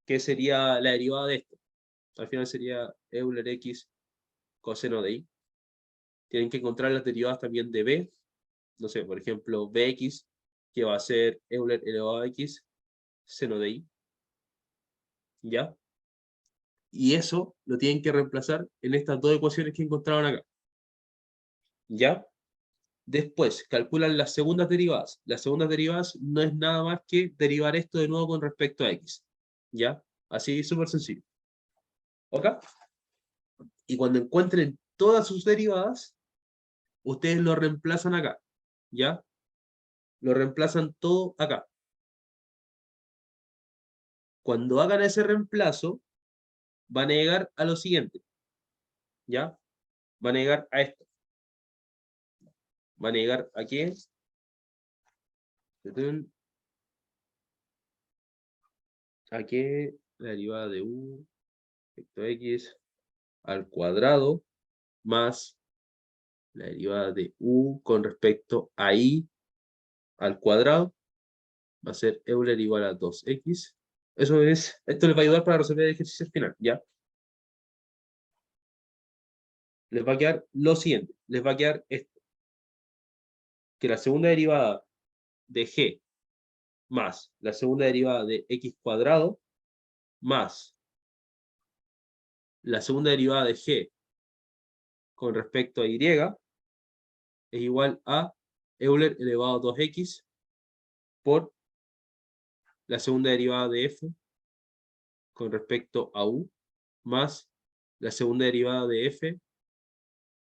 que sería la derivada de esto. Al final sería Euler X coseno de Y. Tienen que encontrar las derivadas también de B. No sé, por ejemplo, Bx, que va a ser Euler elevado a X seno de Y. ¿Ya? Y eso lo tienen que reemplazar en estas dos ecuaciones que encontraron acá. ¿Ya? Después, calculan las segundas derivadas. Las segundas derivadas no es nada más que derivar esto de nuevo con respecto a X. ¿Ya? Así, súper sencillo. ¿Ok? Y cuando encuentren todas sus derivadas, ustedes lo reemplazan acá. ¿Ya? Lo reemplazan todo acá. Cuando hagan ese reemplazo, van a llegar a lo siguiente. ¿Ya? Van a llegar a esto. Van a llegar a qué. A que la derivada de u respecto a x al cuadrado más la derivada de u con respecto a y al cuadrado va a ser Euler igual a 2x. Eso es, esto les va a ayudar para resolver el ejercicio final, ¿ya? Les va a quedar lo siguiente, les va a quedar esto, que la segunda derivada de g más la segunda derivada de x cuadrado más la segunda derivada de g con respecto a y es igual a Euler elevado a 2x por la segunda derivada de f con respecto a u más la segunda derivada de f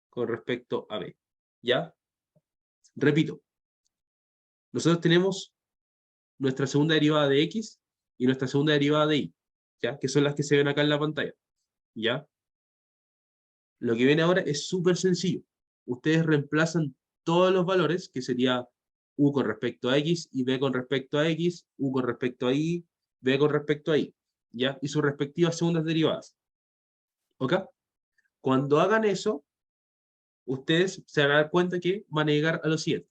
con respecto a b. ¿Ya? Repito, nosotros tenemos nuestra segunda derivada de x y nuestra segunda derivada de y, ¿ya? Que son las que se ven acá en la pantalla. ¿Ya? Lo que viene ahora es súper sencillo. Ustedes reemplazan todos los valores, que sería u con respecto a x y b con respecto a x, u con respecto a y, b con respecto a y, ¿ya? Y sus respectivas segundas derivadas. ¿Ok? Cuando hagan eso, ustedes se van a dar cuenta que van a llegar a lo siguiente,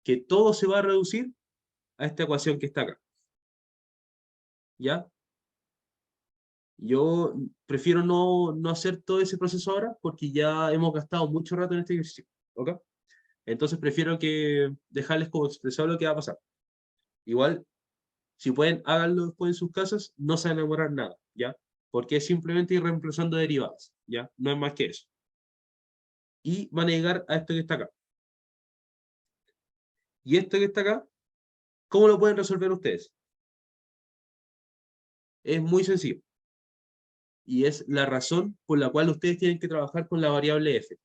que todo se va a reducir a esta ecuación que está acá. ¿Ya? Yo prefiero no hacer todo ese proceso ahora porque ya hemos gastado mucho rato en este ejercicio. ¿Ok? Entonces prefiero que dejarles como expresado lo que va a pasar. Igual, si pueden, háganlo después en sus casas, no se van a demorar nada, ¿ya? Porque es simplemente ir reemplazando derivadas, ¿ya? No es más que eso. Y van a llegar a esto que está acá. Y esto que está acá, ¿cómo lo pueden resolver ustedes? Es muy sencillo. Y es la razón por la cual ustedes tienen que trabajar con la variable f.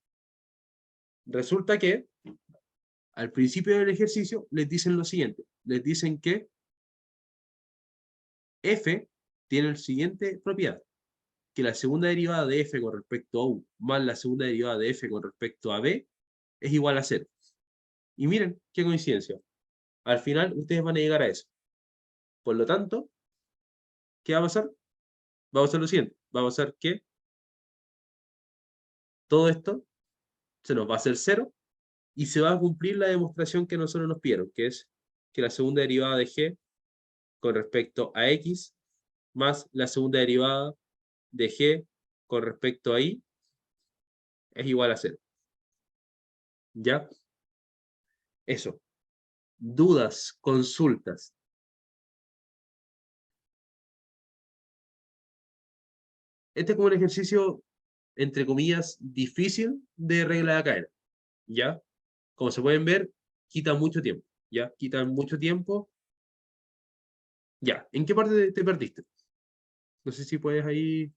Resulta que al principio del ejercicio les dicen lo siguiente. Les dicen que f tiene la siguiente propiedad. Que la segunda derivada de f con respecto a u más la segunda derivada de f con respecto a b es igual a 0. Y miren, qué coincidencia. Al final ustedes van a llegar a eso. Por lo tanto, ¿qué va a pasar? Va a pasar lo siguiente. Va a pasar que todo esto se nos va a hacer 0 y se va a cumplir la demostración que nosotros nos pidieron, que es que la segunda derivada de g con respecto a x más la segunda derivada de g con respecto a y es igual a 0. ¿Ya? Eso. Dudas, consultas. Este es como un ejercicio entre comillas, difícil de regla de cadena, ¿ya? Como se pueden ver, quita mucho tiempo, ¿ya? Quita mucho tiempo. Ya, ¿en qué parte te perdiste? No sé si puedes ahí...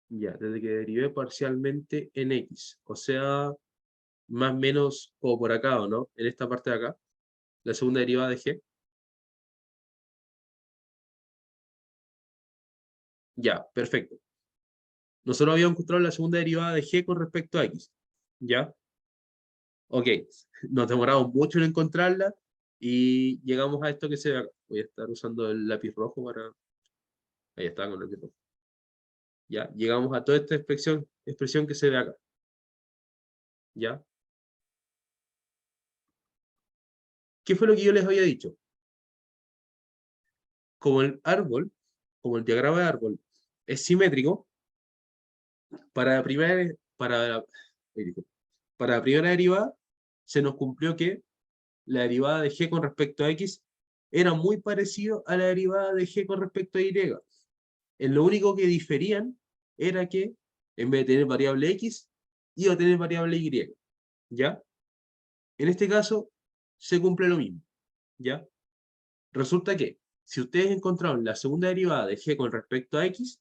Ya, desde que derivé parcialmente en X, o sea, más o menos como por acá, ¿o no? En esta parte de acá, la segunda derivada de G. Ya, perfecto. Nosotros habíamos encontrado la segunda derivada de G con respecto a X, ¿ya? Ok, nos demoramos mucho en encontrarla y llegamos a esto que se ve acá. Voy a estar usando el lápiz rojo para... Ahí está, con el lápiz rojo. Ya, llegamos a toda esta expresión que se ve acá. ¿Ya? ¿Qué fue lo que yo les había dicho? Como el árbol, como el diagrama de árbol es simétrico, para la primera, para la primera derivada se nos cumplió que la derivada de g con respecto a x era muy parecido a la derivada de g con respecto a y. En lo único que diferían era que en vez de tener variable x, iba a tener variable y. ¿Ya? En este caso se cumple lo mismo. ¿Ya? Resulta que si ustedes encontraron la segunda derivada de g con respecto a x,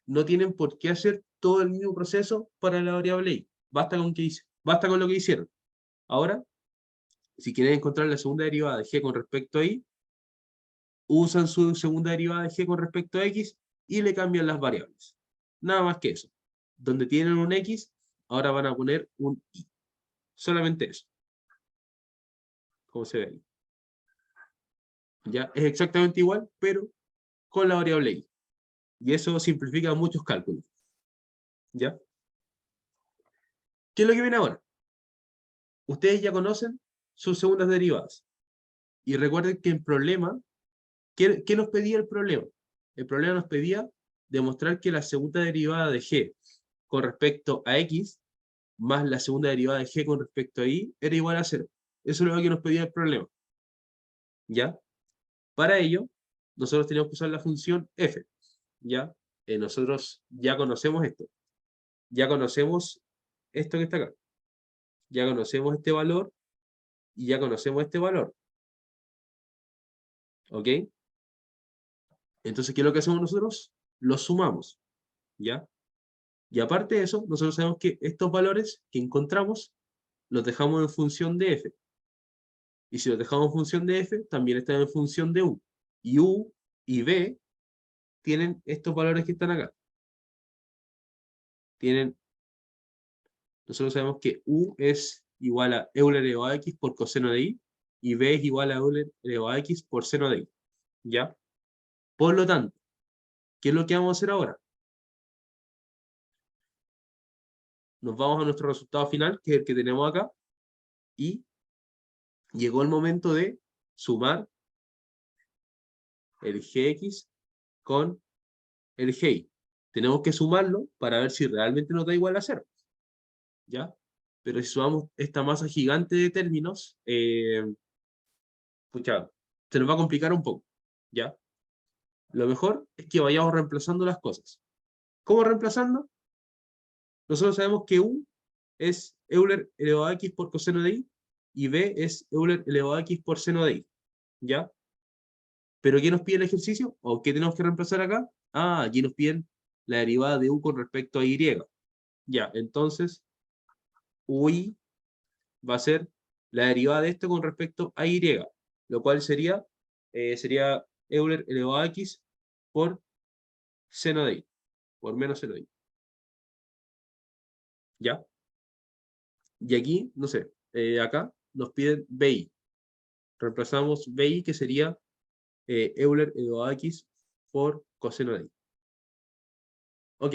no tienen por qué hacer todo el mismo proceso para la variable y. Basta con lo que hicieron. Ahora, si quieren encontrar la segunda derivada de g con respecto a y, usan su segunda derivada de g con respecto a x y le cambian las variables. Nada más que eso. Donde tienen un x, ahora van a poner un y. Solamente eso. Como se ve ahí. Ya es exactamente igual, pero con la variable y. Y eso simplifica muchos cálculos. ¿Ya? ¿Qué es lo que viene ahora? Ustedes ya conocen sus segundas derivadas. Y recuerden que el problema, ¿qué nos pedía el problema? El problema nos pedía demostrar que la segunda derivada de g con respecto a x más la segunda derivada de g con respecto a y era igual a 0. Eso es lo que nos pedía el problema. ¿Ya? Para ello, nosotros tenemos que usar la función f. ¿Ya? Nosotros ya conocemos esto. Ya conocemos esto que está acá. Ya conocemos este valor y ya conocemos este valor. ¿Ok? Entonces, ¿qué es lo que hacemos nosotros? Los sumamos. ¿Ya? Y aparte de eso, nosotros sabemos que estos valores que encontramos los dejamos en función de f. Y si los dejamos en función de f, también están en función de u. Y u y b tienen estos valores que están acá. Nosotros sabemos que u es igual a Euler elevado a x por coseno de y, y b es igual a Euler elevado a x por seno de y. ¿Ya? Por lo tanto, ¿qué es lo que vamos a hacer ahora? Nos vamos a nuestro resultado final, que es el que tenemos acá, y llegó el momento de sumar el gx con el gi. Tenemos que sumarlo para ver si realmente nos da igual a 0. ¿Ya? Pero si sumamos esta masa gigante de términos, pucha, se nos va a complicar un poco. ¿Ya? Lo mejor es que vayamos reemplazando las cosas. ¿Cómo reemplazando? Nosotros sabemos que u es Euler elevado a x por coseno de y b es Euler elevado a x por seno de y. ¿Ya? ¿Pero qué nos pide el ejercicio? ¿O qué tenemos que reemplazar acá? Ah, aquí nos piden la derivada de u con respecto a y. Ya, entonces, ui va a ser la derivada de esto con respecto a y, lo cual sería Euler elevado a x por seno de y, por menos seno de y. ¿Ya? Y aquí, no sé, acá nos piden BI. Reemplazamos BI, que sería Euler elevado a x por coseno de y. Ok.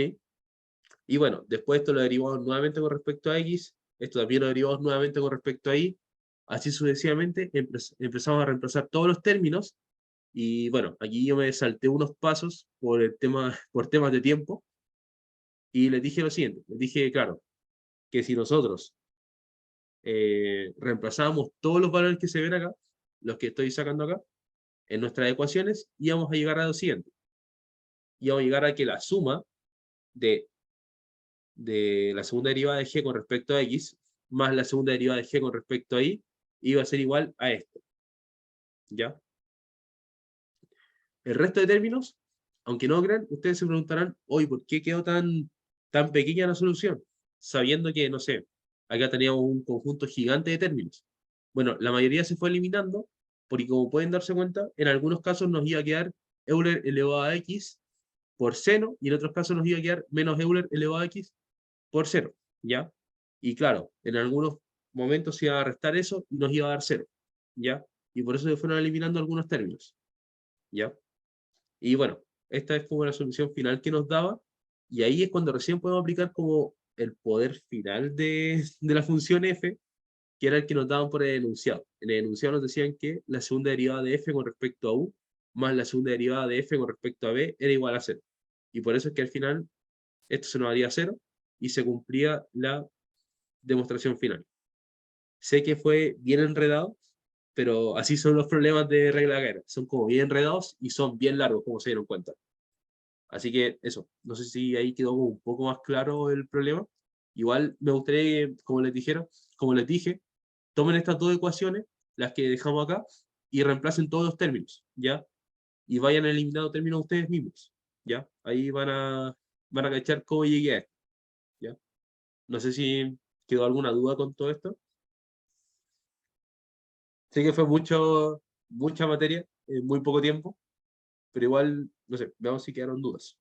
Y bueno, después esto lo derivamos nuevamente con respecto a x, esto también lo derivamos nuevamente con respecto a y, así sucesivamente empezamos a reemplazar todos los términos, y bueno, aquí yo me salté unos pasos por el tema, por temas de tiempo, y les dije lo siguiente, les dije, claro, que si nosotros reemplazamos todos los valores que se ven acá, los que estoy sacando acá, en nuestras ecuaciones, y vamos a llegar a lo siguiente. Y vamos a llegar a que la suma de la segunda derivada de g con respecto a x, más la segunda derivada de g con respecto a y, iba a ser igual a esto. ¿Ya? El resto de términos, aunque no crean, ustedes se preguntarán, hoy, ¿por qué quedó tan pequeña la solución? Sabiendo que, no sé, acá teníamos un conjunto gigante de términos. Bueno, la mayoría se fue eliminando, porque como pueden darse cuenta, en algunos casos nos iba a quedar Euler elevado a x por seno, y en otros casos nos iba a quedar menos Euler elevado a x por 0, ¿ya? Y claro, en algunos momentos se iba a restar eso y nos iba a dar 0, ¿ya? Y por eso se fueron eliminando algunos términos, ¿ya? Y bueno, esta es como la solución final que nos daba, y ahí es cuando recién podemos aplicar como el poder final de la función f, que era el que nos daban por el enunciado. En el enunciado nos decían que la segunda derivada de f con respecto a u, más la segunda derivada de f con respecto a b, era igual a 0. Y por eso es que al final esto se nos daría 0, y se cumplía la demostración final. Sé que fue bien enredado, pero así son los problemas de regla guerra. Son como bien enredados y son bien largos, como se dieron cuenta. Así que eso, no sé si ahí quedó un poco más claro el problema. Igual me gustaría, como les dije, tomen estas dos ecuaciones, las que dejamos acá, y reemplacen todos los términos, ¿ya? Y vayan eliminando términos ustedes mismos, ¿ya? Ahí van a cachar cómo llegué a esto, ¿ya? No sé si quedó alguna duda con todo esto. Sé que fue mucha materia en muy poco tiempo, pero igual, no sé, veamos si quedaron dudas.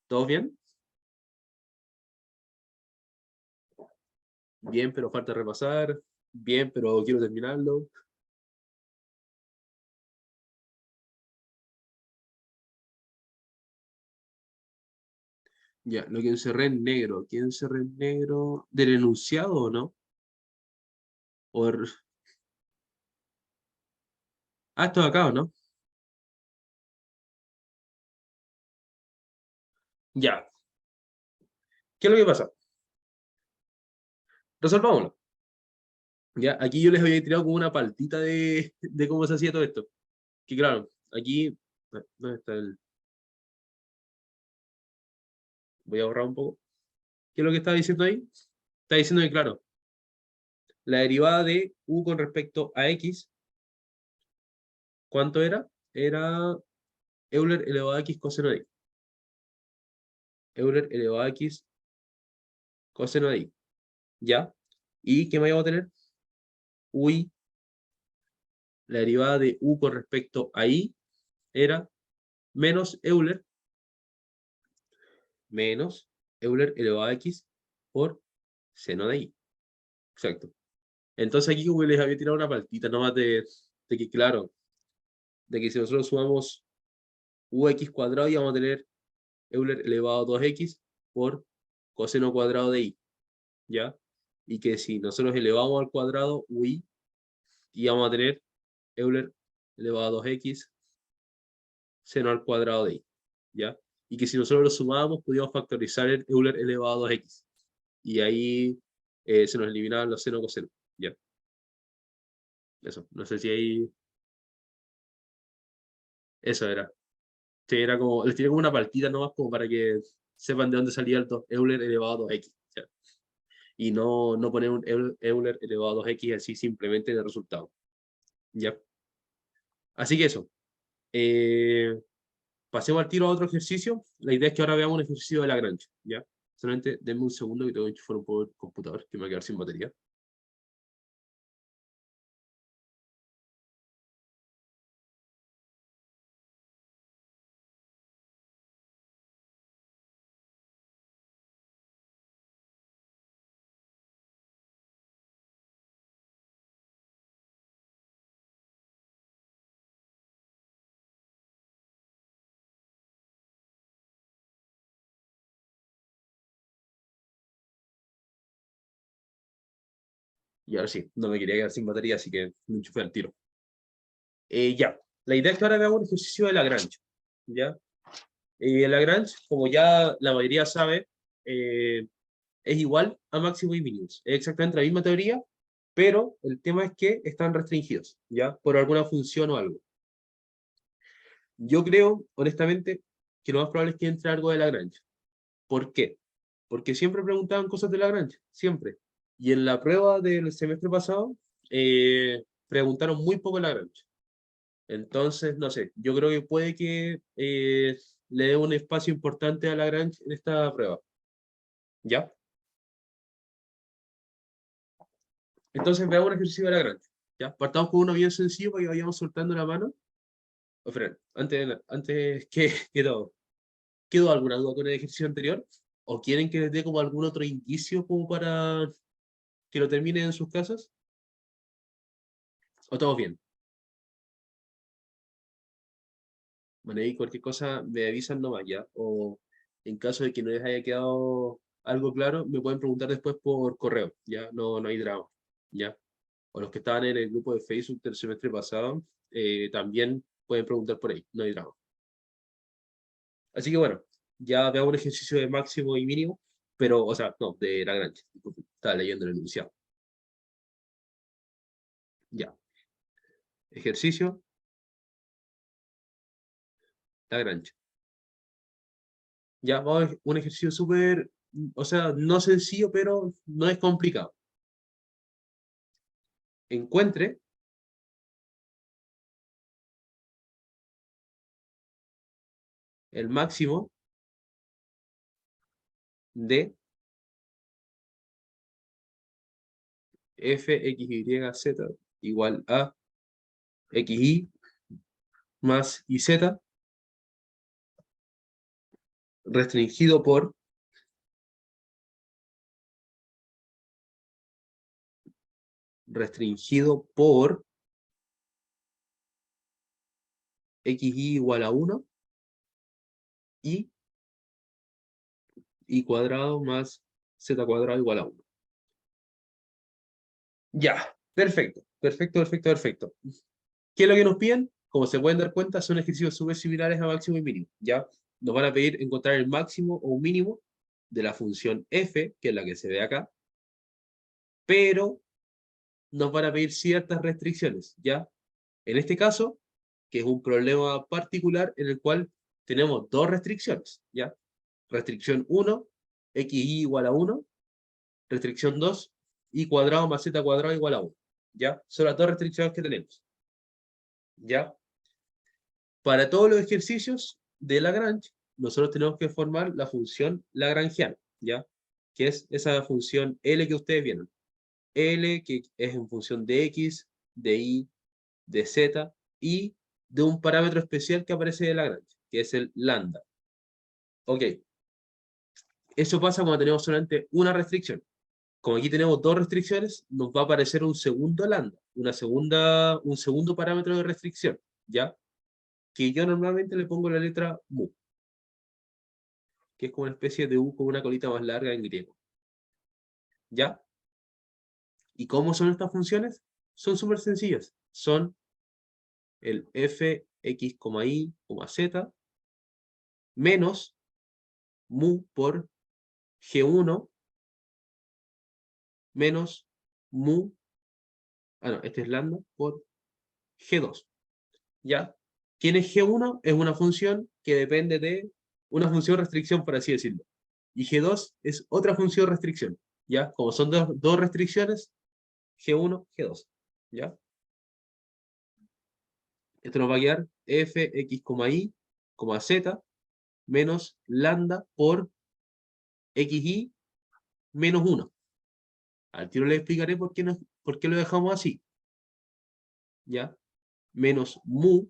¿Todos bien? Bien, pero falta repasar. Bien, pero quiero terminarlo. Ya, lo que encerré en negro. ¿Quién encerré en negro? ¿Del enunciado o no? Por... Ah, esto de acá, ¿o no? Ya. ¿Qué es lo que pasa? Resolvámoslo. Ya, aquí yo les había tirado como una paltita de cómo se hacía todo esto. Que claro, aquí... ¿Dónde está el...? Voy a borrar un poco. ¿Qué es lo que estaba diciendo ahí? Está diciendo que, claro, la derivada de u con respecto a x, ¿cuánto era? Era Euler elevado a x coseno de x. Euler elevado a x coseno de y. ¿Ya? ¿Y qué más iba a tener? Uy, la derivada de u con respecto a y era menos Euler elevado a x por seno de y. Exacto. Entonces aquí como les había tirado una paltita nomás de que, claro, de que si nosotros sumamos ux cuadrado y vamos a tener Euler elevado a 2x por coseno cuadrado de y, ¿ya? Y que si nosotros elevamos al cuadrado y vamos a tener Euler elevado a 2x seno al cuadrado de y, ¿ya? Y que si nosotros lo sumábamos, podíamos factorizar el Euler elevado a 2x. Y ahí se nos eliminaban los seno coseno, ¿ya? Eso, no sé si ahí... Eso era. Sí, era como, les tiré como una partida nomás como para que sepan de dónde salía el Euler elevado a 2x. ¿Ya? Y no poner un Euler elevado a 2x así simplemente de resultado. ¿Ya? Así que eso. Eh, pasemos al tiro a otro ejercicio. La idea es que ahora veamos un ejercicio de Lagrange. ¿Ya? Solamente denme un segundo que tengo que enchufar un poco el computador, que me va a quedar sin batería. Y ahora sí, no me quería quedar sin batería, así que me enchufé al tiro. Ya. La idea es que ahora veamos un ejercicio de Lagrange. ¿Ya? Lagrange, como ya la mayoría sabe, es igual a máximo y mínimos. Es exactamente la misma teoría, pero el tema es que están restringidos, ¿ya? Por alguna función o algo. Yo creo, honestamente, que lo más probable es que entre algo de Lagrange. ¿Por qué? Porque siempre preguntaban cosas de Lagrange, siempre. Y en la prueba del semestre pasado, preguntaron muy poco Lagrange. Entonces, no sé, yo creo que puede que le dé un espacio importante a Lagrange en esta prueba. ¿Ya? Entonces veamos un ejercicio de Lagrange. ¿Ya? Partamos con uno bien sencillo para que vayamos soltando la mano. Oh, Fran, antes que todo, ¿quedó alguna duda con el ejercicio anterior? ¿O quieren que les dé como algún otro indicio como para que lo terminen en sus casas? ¿O todos bien? Bueno, ahí cualquier cosa me avisan nomás ya. O en caso de que no les haya quedado algo claro, me pueden preguntar después por correo. Ya, no hay drama. Ya. O los que estaban en el grupo de Facebook del semestre pasado, también pueden preguntar por ahí. No hay drama. Así que bueno, ya veamos un ejercicio de máximo y mínimo, pero, o sea, no, de Lagrange. Disculpe, estaba leyendo el enunciado. Ya. Ejercicio, Lagrange. Ya, vamos a ver un ejercicio súper, o sea, no sencillo, pero no es complicado. Encuentre el máximo de f, x, y, z igual a xy más y z restringido por xy igual a 1 y y cuadrado más z cuadrado igual a 1. Ya, perfecto, perfecto, perfecto, perfecto. ¿Qué es lo que nos piden? Como se pueden dar cuenta, son ejercicios súper similares a máximo y mínimo, ¿ya? Nos van a pedir encontrar el máximo o mínimo de la función f, que es la que se ve acá, pero nos van a pedir ciertas restricciones, ¿ya? En este caso, que es un problema particular en el cual tenemos dos restricciones, ¿ya? Restricción 1, xy igual a 1, restricción 2, y cuadrado más z cuadrado igual a 1, ¿ya? Son las dos restricciones que tenemos, ¿ya? Para todos los ejercicios de Lagrange, nosotros tenemos que formar la función lagrangiana, ¿ya? Que es esa función L que ustedes vieron. L que es en función de X, de Y, de Z y de un parámetro especial que aparece de Lagrange, que es el lambda. Ok, eso pasa cuando tenemos solamente una restricción. Como aquí tenemos dos restricciones, nos va a aparecer un segundo lambda, un segundo parámetro de restricción, ¿ya? Que yo normalmente le pongo la letra mu, que es como una especie de U con una colita más larga en griego. ¿Ya? ¿Y cómo son estas funciones? Son súper sencillas. Son el f, x, y, z, menos mu por g1, menos mu, no, este es lambda, por g2. ¿Ya? ¿Quién es g1? Es una función que depende de una función restricción, por así decirlo. Y g2 es otra función restricción. ¿Ya? Como son dos restricciones, G1, G2. ¿Ya? Esto nos va a quedar f, x, y, z, menos lambda por xy menos 1. Al tiro le explicaré por qué lo dejamos así. ¿Ya? Menos mu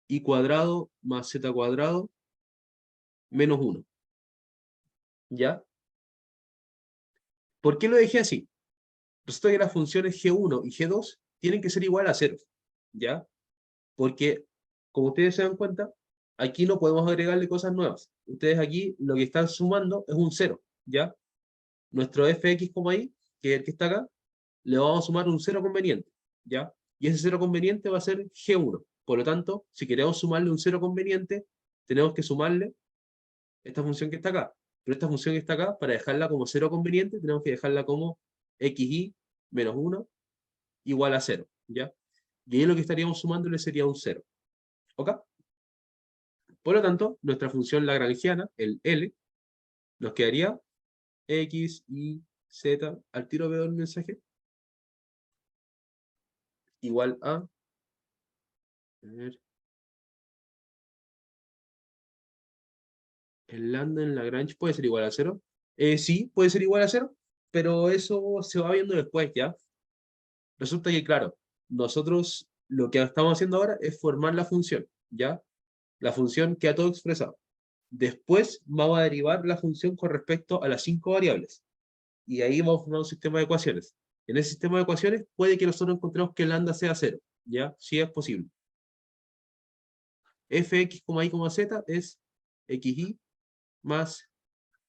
y cuadrado más z cuadrado menos 1. ¿Ya? ¿Por qué lo dejé así? Resulta que las funciones G1 y G2 tienen que ser igual a 0. ¿Ya? Porque, como ustedes se dan cuenta, aquí no podemos agregarle cosas nuevas. Ustedes aquí lo que están sumando es un 0. ¿Ya? Nuestro fx, y, que es el que está acá, le vamos a sumar un cero conveniente, ¿ya? Y ese cero conveniente va a ser G1. Por lo tanto, si queremos sumarle un cero conveniente, tenemos que sumarle esta función que está acá. Pero esta función que está acá, para dejarla como cero conveniente, tenemos que dejarla como xy menos 1 igual a 0, ¿ya? Y ahí lo que estaríamos sumándole sería un 0, ¿ok? Por lo tanto, nuestra función lagrangiana, el L, nos quedaría x, y, z, al tiro veo el mensaje, igual a ver, el lambda en Lagrange puede ser igual a 0. Sí, puede ser igual a 0, pero eso se va viendo después, ¿ya? Resulta que, claro, nosotros lo que estamos haciendo ahora es formar la función, ¿ya? La función queda todo expresado. Después vamos a derivar la función con respecto a las 5 variables. Y ahí vamos a formar un sistema de ecuaciones. En ese sistema de ecuaciones puede que nosotros encontremos que lambda sea 0, ¿ya? Sí es posible. Fx, y, z es xy más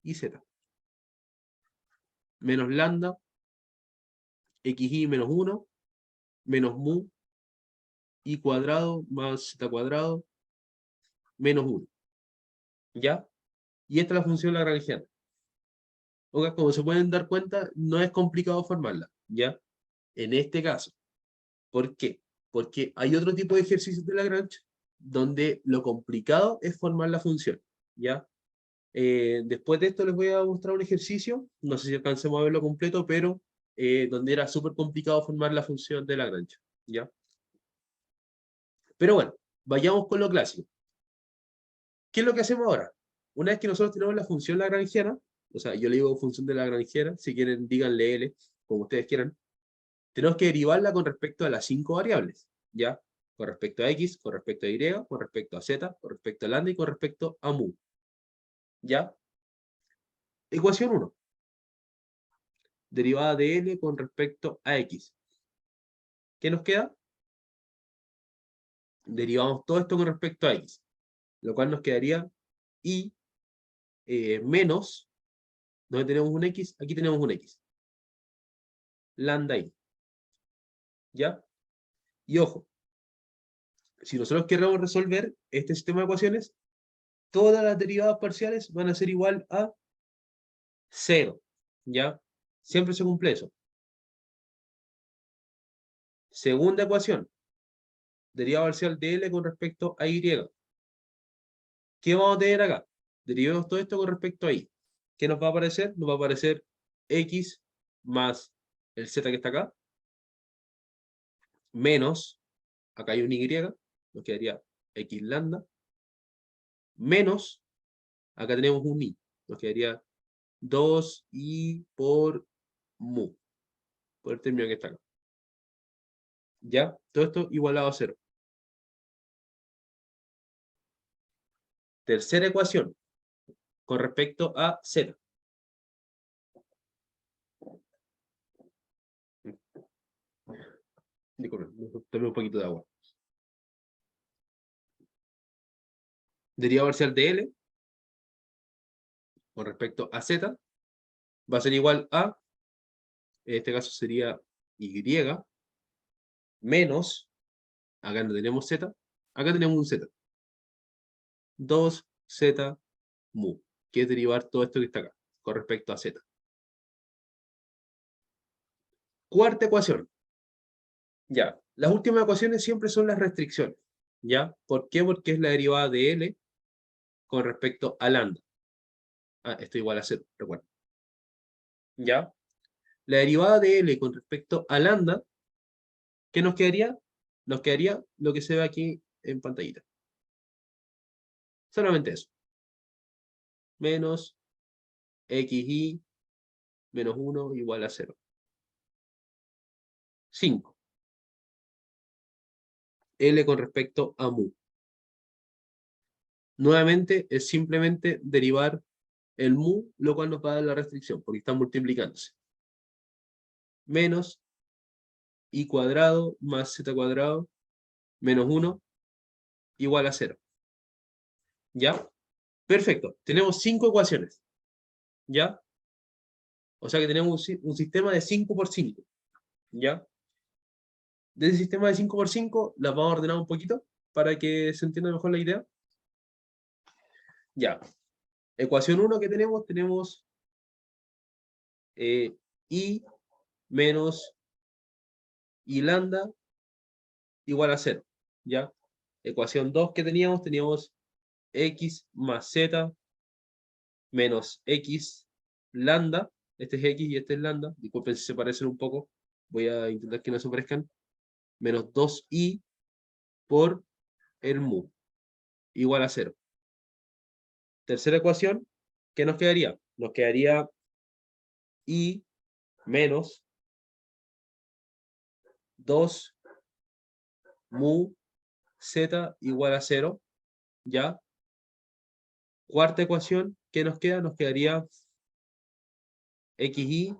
iz. Menos lambda, xy menos 1, menos mu, y cuadrado más z cuadrado, menos 1. ¿Ya? Y esta es la función lagrangiana. ¿Ok? Como se pueden dar cuenta, no es complicado formarla. ¿Ya? En este caso. ¿Por qué? Porque hay otro tipo de ejercicios de Lagrange donde lo complicado es formar la función. ¿Ya? Después de esto les voy a mostrar un ejercicio, no sé si alcancemos a verlo completo, pero donde era súper complicado formar la función de Lagrange. ¿Ya? Pero bueno, vayamos con lo clásico. ¿Qué es lo que hacemos ahora? Una vez que nosotros tenemos la función lagrangiana, o sea, yo le digo función de lagrangiana, si quieren díganle L, como ustedes quieran, tenemos que derivarla con respecto a las 5 variables, ¿ya? Con respecto a x, con respecto a y, con respecto a z, con respecto a lambda y con respecto a mu. ¿Ya? Ecuación 1. Derivada de L con respecto a x. ¿Qué nos queda? Derivamos todo esto con respecto a x, lo cual nos quedaría y menos, donde tenemos un x, aquí tenemos un x. Lambda y. ¿Ya? Y ojo, si nosotros queremos resolver este sistema de ecuaciones, todas las derivadas parciales van a ser igual a 0. ¿Ya? Siempre se cumple eso. Segunda ecuación, derivada parcial de L con respecto a Y. ¿Qué vamos a tener acá? Derivemos todo esto con respecto a Y. ¿Qué nos va a aparecer? Nos va a aparecer X más el Z que está acá, menos, acá hay un Y, nos quedaría X lambda, menos, acá tenemos un Y, nos quedaría 2i por mu, por el término que está acá. ¿Ya? Todo esto igualado a 0. Tercera ecuación, con respecto a z. Disculpen, tomé un poquito de agua. Derivada parcial de L con respecto a z va a ser igual a, en este caso sería y, menos, acá no tenemos z, acá tenemos un z. 2z mu, que es derivar todo esto que está acá, con respecto a z. Cuarta ecuación. Ya, las últimas ecuaciones siempre son las restricciones. ¿Ya? ¿Por qué? Porque es la derivada de L con respecto a lambda. Ah, esto igual a 0, recuerda. ¿Ya? La derivada de L con respecto a lambda, ¿qué nos quedaría? Nos quedaría lo que se ve aquí en pantallita. Solamente eso. Menos xy menos 1 igual a 0. 5. L con respecto a mu. Nuevamente es simplemente derivar el mu, lo cual nos va a dar la restricción, porque están multiplicándose. Menos y cuadrado más z cuadrado menos 1 igual a 0. ¿Ya? Perfecto. Tenemos 5 ecuaciones. ¿Ya? O sea que tenemos un sistema de 5 por 5. ¿Ya? De ese sistema de 5 por 5 las vamos a ordenar un poquito para que se entienda mejor la idea. Ya. Ecuación 1 que tenemos y menos y lambda igual a 0. ¿Ya? Ecuación 2 que teníamos x más z menos x lambda. Este es x y este es lambda. Disculpen si se parecen un poco. Voy a intentar que no se parezcan. Menos 2i por el mu igual a 0. Tercera ecuación, ¿qué nos quedaría? Nos quedaría i menos 2 mu z igual a 0, ¿ya? Cuarta ecuación, ¿qué nos queda? Nos quedaría xi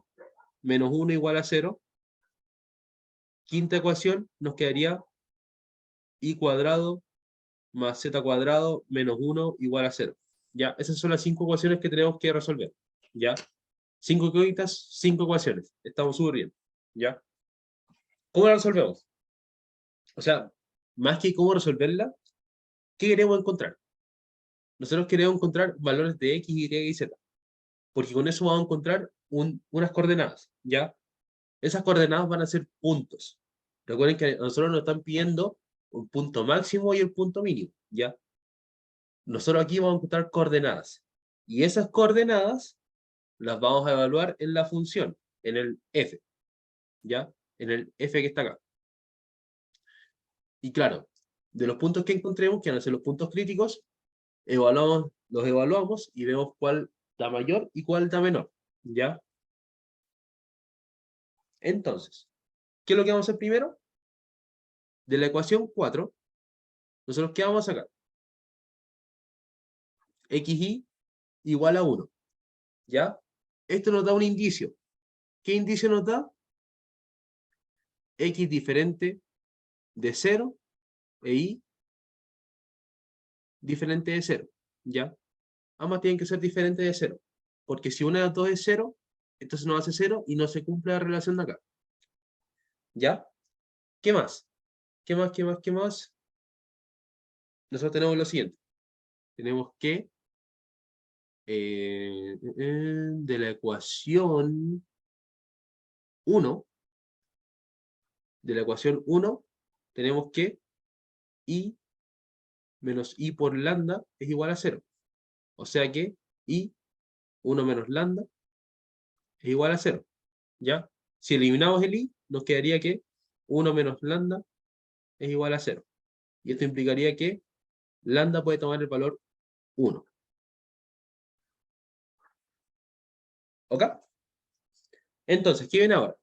menos 1 igual a 0. Quinta ecuación, nos quedaría i cuadrado más z cuadrado menos 1 igual a 0. ¿Ya? Esas son las 5 ecuaciones que tenemos que resolver. ¿Ya? 5 incógnitas, 5 ecuaciones. Estamos súper bien. ¿Ya? ¿Cómo la resolvemos? O sea, más que cómo resolverla, ¿qué queremos encontrar? Nosotros queremos encontrar valores de x, y y z, porque con eso vamos a encontrar unas coordenadas, ¿ya? Esas coordenadas van a ser puntos. Recuerden que a nosotros nos están pidiendo un punto máximo y el punto mínimo, ¿ya? Nosotros aquí vamos a encontrar coordenadas, y esas coordenadas las vamos a evaluar en la función, en el f, ¿ya? En el f que está acá. Y claro, de los puntos que encontremos, que van a ser los puntos críticos, los evaluamos y vemos cuál da mayor y cuál da menor, ¿ya? Entonces, ¿qué es lo que vamos a hacer primero? De la ecuación 4, nosotros ¿qué vamos a sacar? xy igual a 1, ¿ya? Esto nos da un indicio. ¿Qué indicio nos da? X diferente de 0 e y diferente de 0, ¿ya? Ambas tienen que ser diferentes de 0, porque si una de las dos es 0, entonces nos hace 0 y no se cumple la relación de acá, ¿ya? ¿Qué más? ¿Qué más? ¿Qué más? ¿Qué más? Nosotros tenemos lo siguiente. Tenemos que de la ecuación 1, de la ecuación 1, tenemos que i menos i por lambda es igual a 0. O sea que i, 1 menos lambda, es igual a 0. ¿Ya? Si eliminamos el i, nos quedaría que 1 menos lambda es igual a 0. Y esto implicaría que lambda puede tomar el valor 1. ¿Ok? Entonces, ¿qué viene ahora?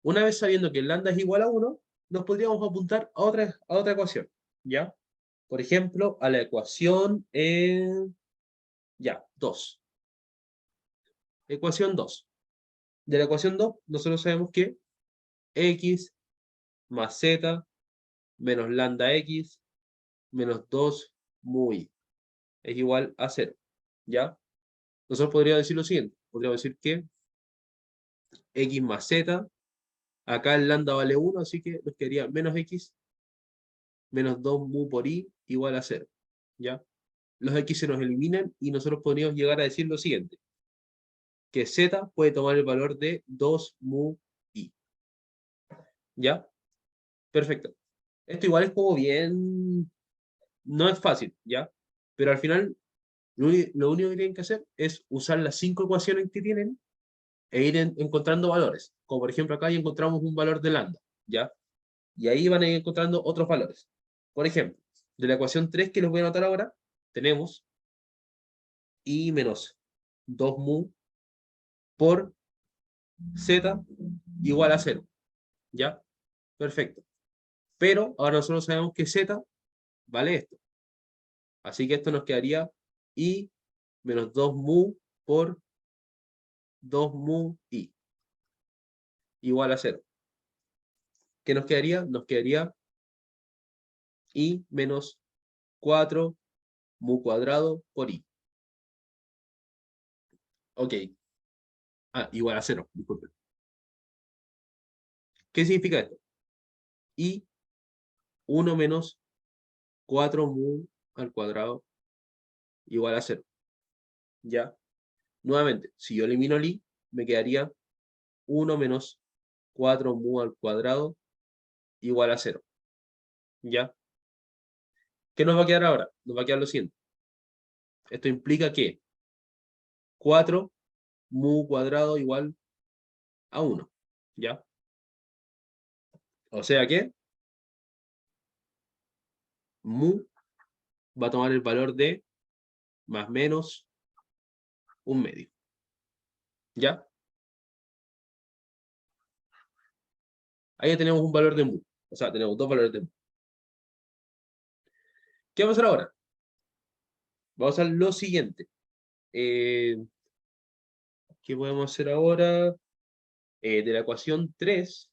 Una vez sabiendo que lambda es igual a 1, nos podríamos apuntar a otra ecuación. ¿Ya? Por ejemplo, a la ecuación ya, 2. Ecuación 2. De la ecuación 2, nosotros sabemos que x más z menos lambda x menos 2 mu i es igual a 0. ¿Ya? Nosotros podríamos decir lo siguiente. Podríamos decir que x más z, acá el lambda vale 1, así que nos quedaría menos x menos 2 mu por i igual a 0. ¿Ya? Los x se nos eliminan y nosotros podríamos llegar a decir lo siguiente. Que z puede tomar el valor de 2 mu i. ¿Ya? Perfecto. Esto igual es como bien... No es fácil, ¿ya? Pero al final, lo único que tienen que hacer es usar las 5 ecuaciones que tienen e ir encontrando valores. Como por ejemplo acá ya encontramos un valor de lambda, ¿ya? Y ahí van a ir encontrando otros valores. Por ejemplo, de la ecuación 3 que les voy a anotar ahora, tenemos i menos 2 mu por z igual a 0, ¿ya? Perfecto. Pero ahora nosotros sabemos que z vale esto. Así que esto nos quedaría i menos 2 mu por 2 mu i igual a 0. ¿Qué nos quedaría? Nos quedaría i menos 4 mu cuadrado por i. Ok. Ah, igual a 0, disculpen. ¿Qué significa esto? I 1 menos 4 mu al cuadrado igual a 0. ¿Ya? Nuevamente, si yo elimino el i, me quedaría 1 menos 4 mu al cuadrado igual a 0. ¿Ya? ¿Qué nos va a quedar ahora? Nos va a quedar lo siguiente. Esto implica que 4 mu cuadrado igual a 1. ¿Ya? O sea que mu va a tomar el valor de más menos 1/2. ¿Ya? Ahí ya tenemos un valor de mu. O sea, tenemos dos valores de mu. ¿Qué vamos a hacer ahora? Vamos a hacer lo siguiente. ¿Qué podemos hacer ahora? De la ecuación 3,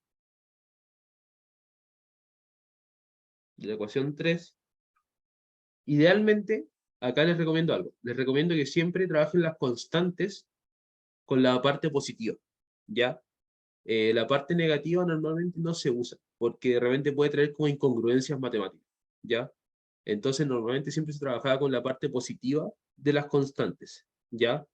idealmente, acá les recomiendo algo. Les recomiendo que siempre trabajen las constantes con la parte positiva, ¿ya? La parte negativa normalmente no se usa, porque de repente puede traer como incongruencias matemáticas, ¿ya? Entonces, normalmente siempre se trabajaba con la parte positiva de las constantes, ¿ya?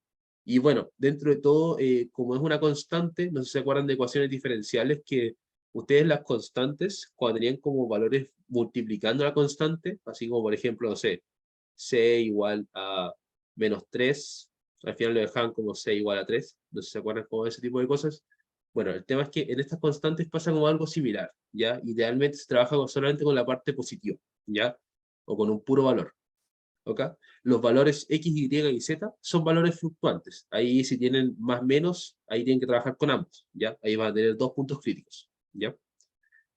Y bueno, dentro de todo, como es una constante, no sé si se acuerdan de ecuaciones diferenciales que ustedes las constantes, cuando tenían como valores multiplicando la constante, así como por ejemplo, no sé, c igual a -3, al final lo dejaban como c igual a 3, no sé si se acuerdan como de ese tipo de cosas. Bueno, el tema es que en estas constantes pasa como algo similar, ¿ya? Idealmente se trabaja solamente con la parte positiva, ¿ya? O con un puro valor. ¿Ok? Los valores X, Y y Z son valores fluctuantes. Ahí si tienen más menos, ahí tienen que trabajar con ambos, ¿ya? Ahí van a tener dos puntos críticos, ¿ya?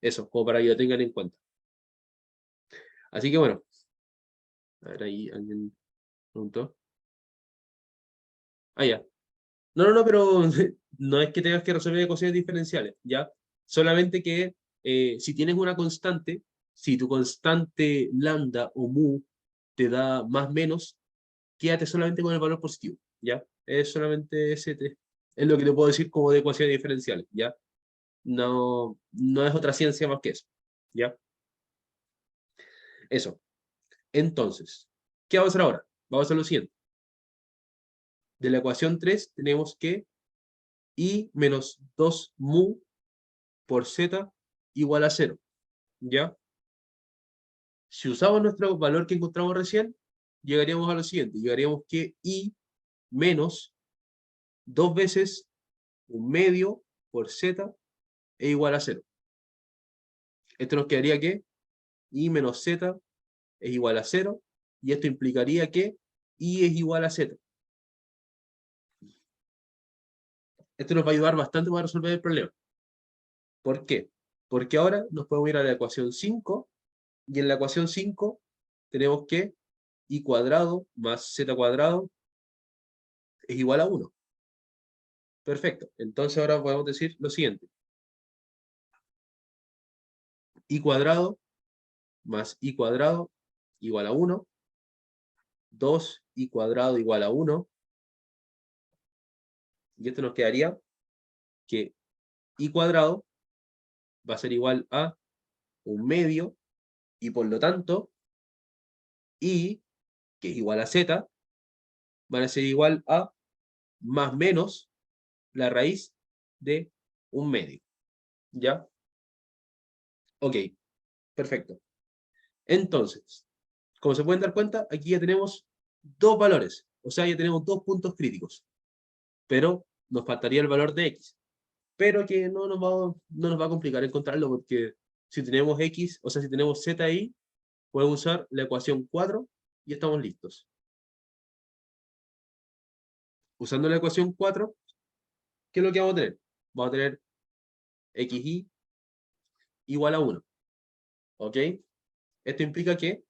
Eso, como para que lo tengan en cuenta. Así que bueno, a ver, ahí alguien preguntó. Ah, ya. No, pero no es que tengas que resolver ecuaciones diferenciales, ¿ya? Solamente que si tienes una constante, si tu constante lambda o mu te da más menos, quédate solamente con el valor positivo, ¿ya? Es solamente es lo que te puedo decir como de ecuaciones diferenciales, ¿ya? No es otra ciencia más que eso, ¿ya? Eso. Entonces, ¿qué vamos a hacer ahora? Vamos a hacer lo siguiente. De la ecuación 3 tenemos que i menos 2 mu por z igual a 0, ¿ya? Si usamos nuestro valor que encontramos recién, llegaríamos a lo siguiente. Llegaríamos que i menos 2 veces 1/2 por z es igual a 0. Esto nos quedaría que i menos z es igual a 0, y esto implicaría que i es igual a z. Esto nos va a ayudar bastante para resolver el problema. ¿Por qué? Porque ahora nos podemos ir a la ecuación 5, y en la ecuación 5 tenemos que i cuadrado más z cuadrado es igual a 1. Perfecto. Entonces ahora podemos decir lo siguiente. I cuadrado más i cuadrado igual a 1. 2i cuadrado igual a 1. Y esto nos quedaría que i cuadrado va a ser igual a 1/2, y por lo tanto i, que es igual a z, van a ser igual a más menos la raíz de 1/2. ¿Ya? Ok, perfecto. Entonces, como se pueden dar cuenta, aquí ya tenemos dos valores, o sea, ya tenemos dos puntos críticos, pero nos faltaría el valor de x, pero que no nos va a complicar encontrarlo, porque si tenemos x, o sea, si tenemos z ahí, podemos usar la ecuación 4 y estamos listos. Usando la ecuación 4, ¿qué es lo que vamos a tener? Vamos a tener xy igual a 1, ¿ok? Esto implica que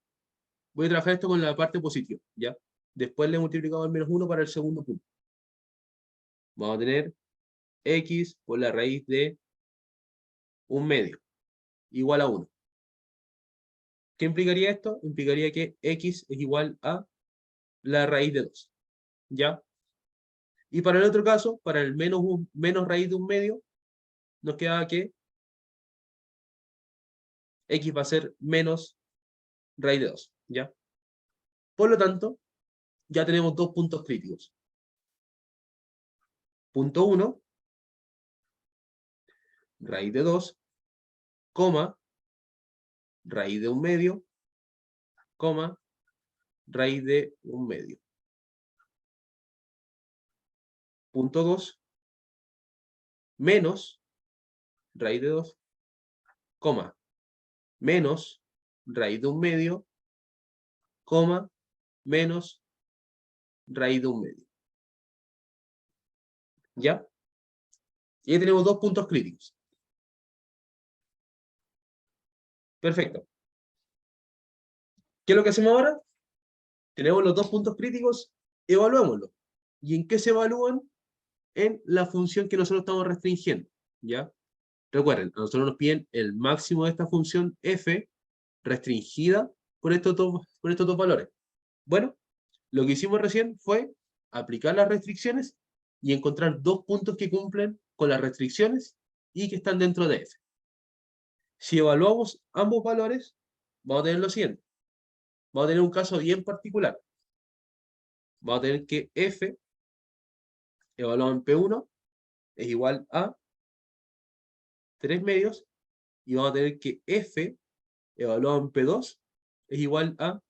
voy a trabajar esto con la parte positiva, ¿ya? Después le he multiplicado al menos 1 para el segundo punto. Vamos a tener x por la raíz de 1/2 igual a 1. ¿Qué implicaría esto? Implicaría que x es igual a la raíz de 2, ¿ya? Y para el otro caso, para el menos raíz de 1/2, nos queda que x va a ser menos raíz de 2, ¿ya? Por lo tanto, ya tenemos dos puntos críticos. Punto 1, raíz de 2, coma, raíz de 1/2, coma, raíz de 1/2. Punto 2, menos raíz de 2, coma, menos raíz de 1/2, coma, menos raíz de 1/2. ¿Ya? Y ahí tenemos dos puntos críticos. Perfecto. ¿Qué es lo que hacemos ahora? Tenemos los dos puntos críticos, evaluémoslos. ¿Y en qué se evalúan? En la función que nosotros estamos restringiendo. ¿Ya? Recuerden, a nosotros nos piden el máximo de esta función f restringida por estos dos valores. Bueno, lo que hicimos recién fue aplicar las restricciones y encontrar dos puntos que cumplen con las restricciones y que están dentro de f. Si evaluamos ambos valores, vamos a tener lo siguiente. Vamos a tener un caso bien particular. Vamos a tener que f evaluado en P1 es igual a 3 medios y vamos a tener que f evaluado en P2 es igual a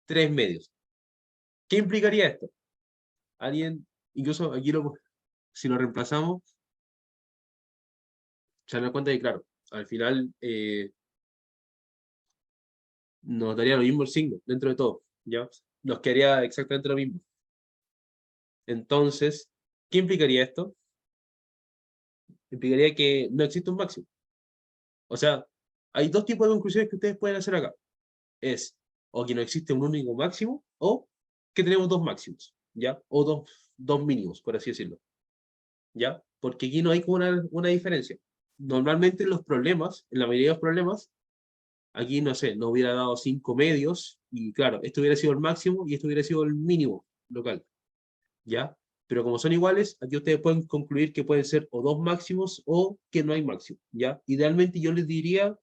3 medios. ¿Qué implicaría esto? Alguien, incluso aquí si lo reemplazamos, se dan cuenta de que, claro, al final nos daría lo mismo el signo dentro de todo, ¿ya? Nos quedaría exactamente lo mismo. Entonces, ¿qué implicaría esto? Implicaría que no existe un máximo. O sea, hay dos tipos de conclusiones que ustedes pueden hacer acá. Es o que no existe un único máximo o que tenemos dos máximos, ¿ya? O dos mínimos, por así decirlo, ¿ya? Porque aquí no hay como una diferencia. Normalmente en los problemas, en la mayoría de los problemas, aquí, no sé, no hubiera dado 5 medios y claro, esto hubiera sido el máximo y esto hubiera sido el mínimo local, ¿ya? Pero como son iguales, aquí ustedes pueden concluir que pueden ser o dos máximos o que no hay máximo, ¿ya? Idealmente yo les diría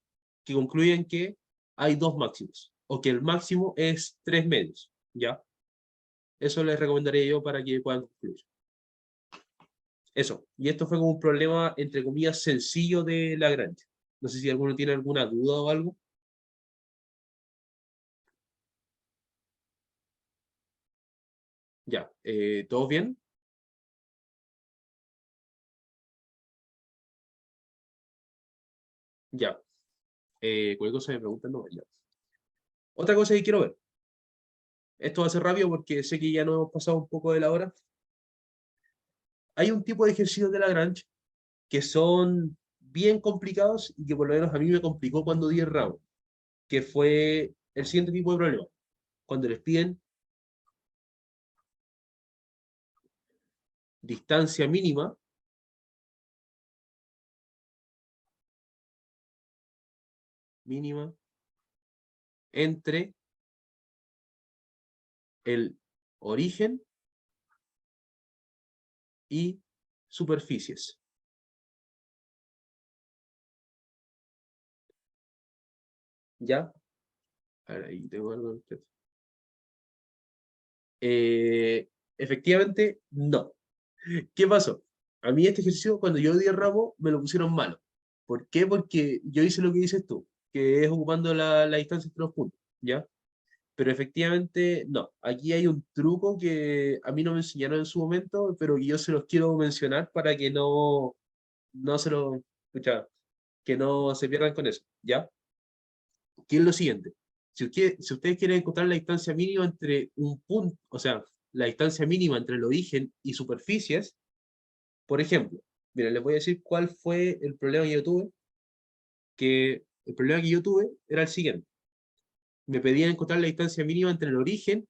que concluyan que hay dos máximos o que el máximo es 3 medios, ¿ya? Eso les recomendaría yo para que puedan concluir. Eso. Y esto fue como un problema, entre comillas, sencillo de Lagrange. No sé si alguno tiene alguna duda o algo. Ya. ¿Todos bien? Ya. Cualquier cosa me preguntan, no, ya. Otra cosa que quiero ver. Esto va a ser rápido porque sé que ya nos hemos pasado un poco de la hora. Hay un tipo de ejercicios de Lagrange que son bien complicados y que por lo menos a mí me complicó cuando di el ramo, que fue el siguiente tipo de problema. Cuando les piden distancia mínima entre el origen y superficies. ¿Ya? A ver, ahí tengo algo en el chat. Efectivamente, no. ¿Qué pasó? A mí este ejercicio, cuando yo di el ramo, me lo pusieron malo. ¿Por qué? Porque yo hice lo que dices tú, que es ocupando la distancia entre los puntos, ¿ya? Pero efectivamente, no. Aquí hay un truco que a mí no me enseñaron en su momento, pero que yo se los quiero mencionar para que no se lo, escucha, que no se pierdan con eso, ¿ya? Que es lo siguiente. Si ustedes quieren encontrar la distancia mínima entre un punto, o sea, la distancia mínima entre el origen y superficies, por ejemplo, miren, les voy a decir cuál fue el problema que yo tuve, que el problema que yo tuve era el siguiente. Me pedían encontrar la distancia mínima entre el origen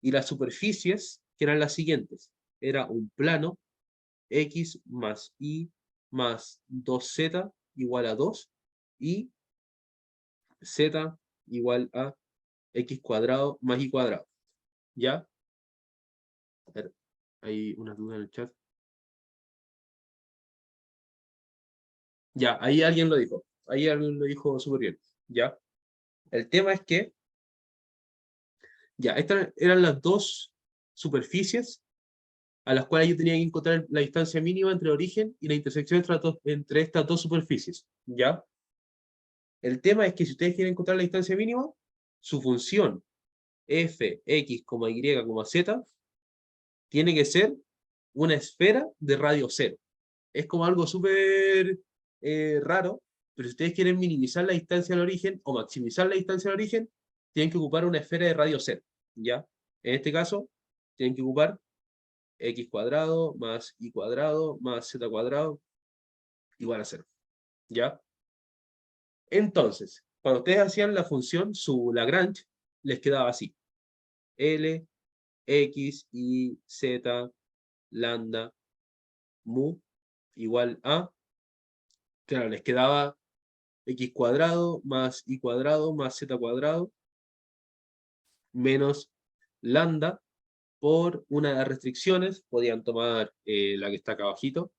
y las superficies, que eran las siguientes. Era un plano x más y más 2z igual a 2 y z igual a x cuadrado más y cuadrado. ¿Ya? A ver, hay una duda en el chat. Ya, ahí alguien lo dijo. Ahí alguien lo dijo súper bien. ¿Ya? El tema es que, ya, estas eran las dos superficies a las cuales yo tenía que encontrar la distancia mínima entre el origen y la intersección entre estas dos superficies, ¿ya? El tema es que si ustedes quieren encontrar la distancia mínima, su función f, x, y, z tiene que ser una esfera de radio cero. Es como algo súper raro, pero si ustedes quieren minimizar la distancia al origen o maximizar la distancia al origen, tienen que ocupar una esfera de radio cero, ¿ya? En este caso, tienen que ocupar x cuadrado más y cuadrado más z cuadrado igual a cero, ¿ya? Entonces, cuando ustedes hacían la función, su Lagrange, les quedaba así. L, X, Y, Z, lambda, mu, igual a. Claro, les quedaba X cuadrado más Y cuadrado más Z cuadrado menos lambda por una de las restricciones. Podían tomar la que está acá abajito,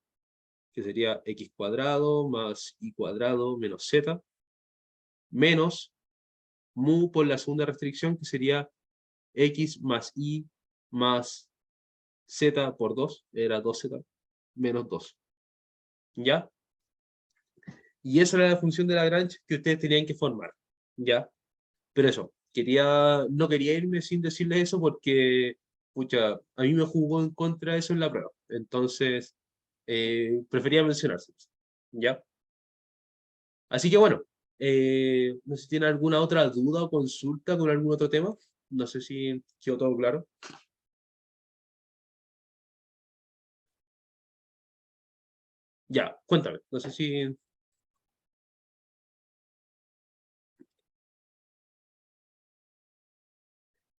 que sería X cuadrado más Y cuadrado menos Z, menos mu por la segunda restricción, que sería X más Y más Z por 2, era 2Z, menos 2. ¿Ya? Y esa era la función de Lagrange que ustedes tenían que formar. ¿Ya? Pero eso, no quería irme sin decirles eso porque, pucha, a mí me jugó en contra eso en la prueba. Entonces, prefería mencionárselos. ¿Ya? Así que bueno, no sé si tienen alguna otra duda o consulta con algún otro tema. No sé si quedó todo claro. Ya, cuéntame. No sé si...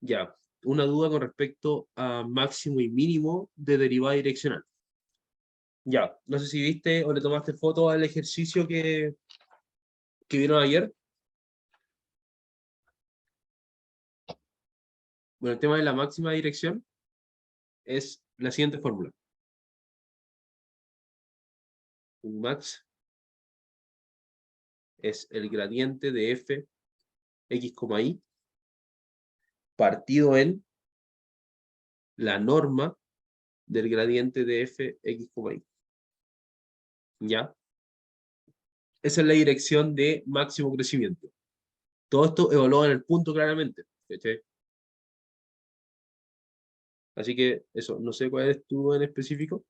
Ya, una duda con respecto a máximo y mínimo de derivada direccional. Ya, no sé si viste o le tomaste foto al ejercicio que vieron ayer. Bueno, el tema de la máxima dirección es la siguiente fórmula. Un max es el gradiente de f x, y partido en la norma del gradiente de f x, y. ¿Ya? Esa es la dirección de máximo crecimiento. Todo esto evalúa en el punto claramente. ¿Cachai? Así que eso, no sé cuál es tu duda en específico.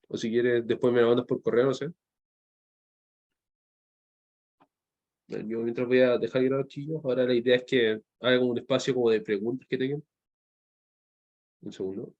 O si quieres, después me lo mandas por correo, no sé. Yo mientras voy a dejar ir a los chillos, ahora la idea es que hagan un espacio como de preguntas que tengan. Un segundo.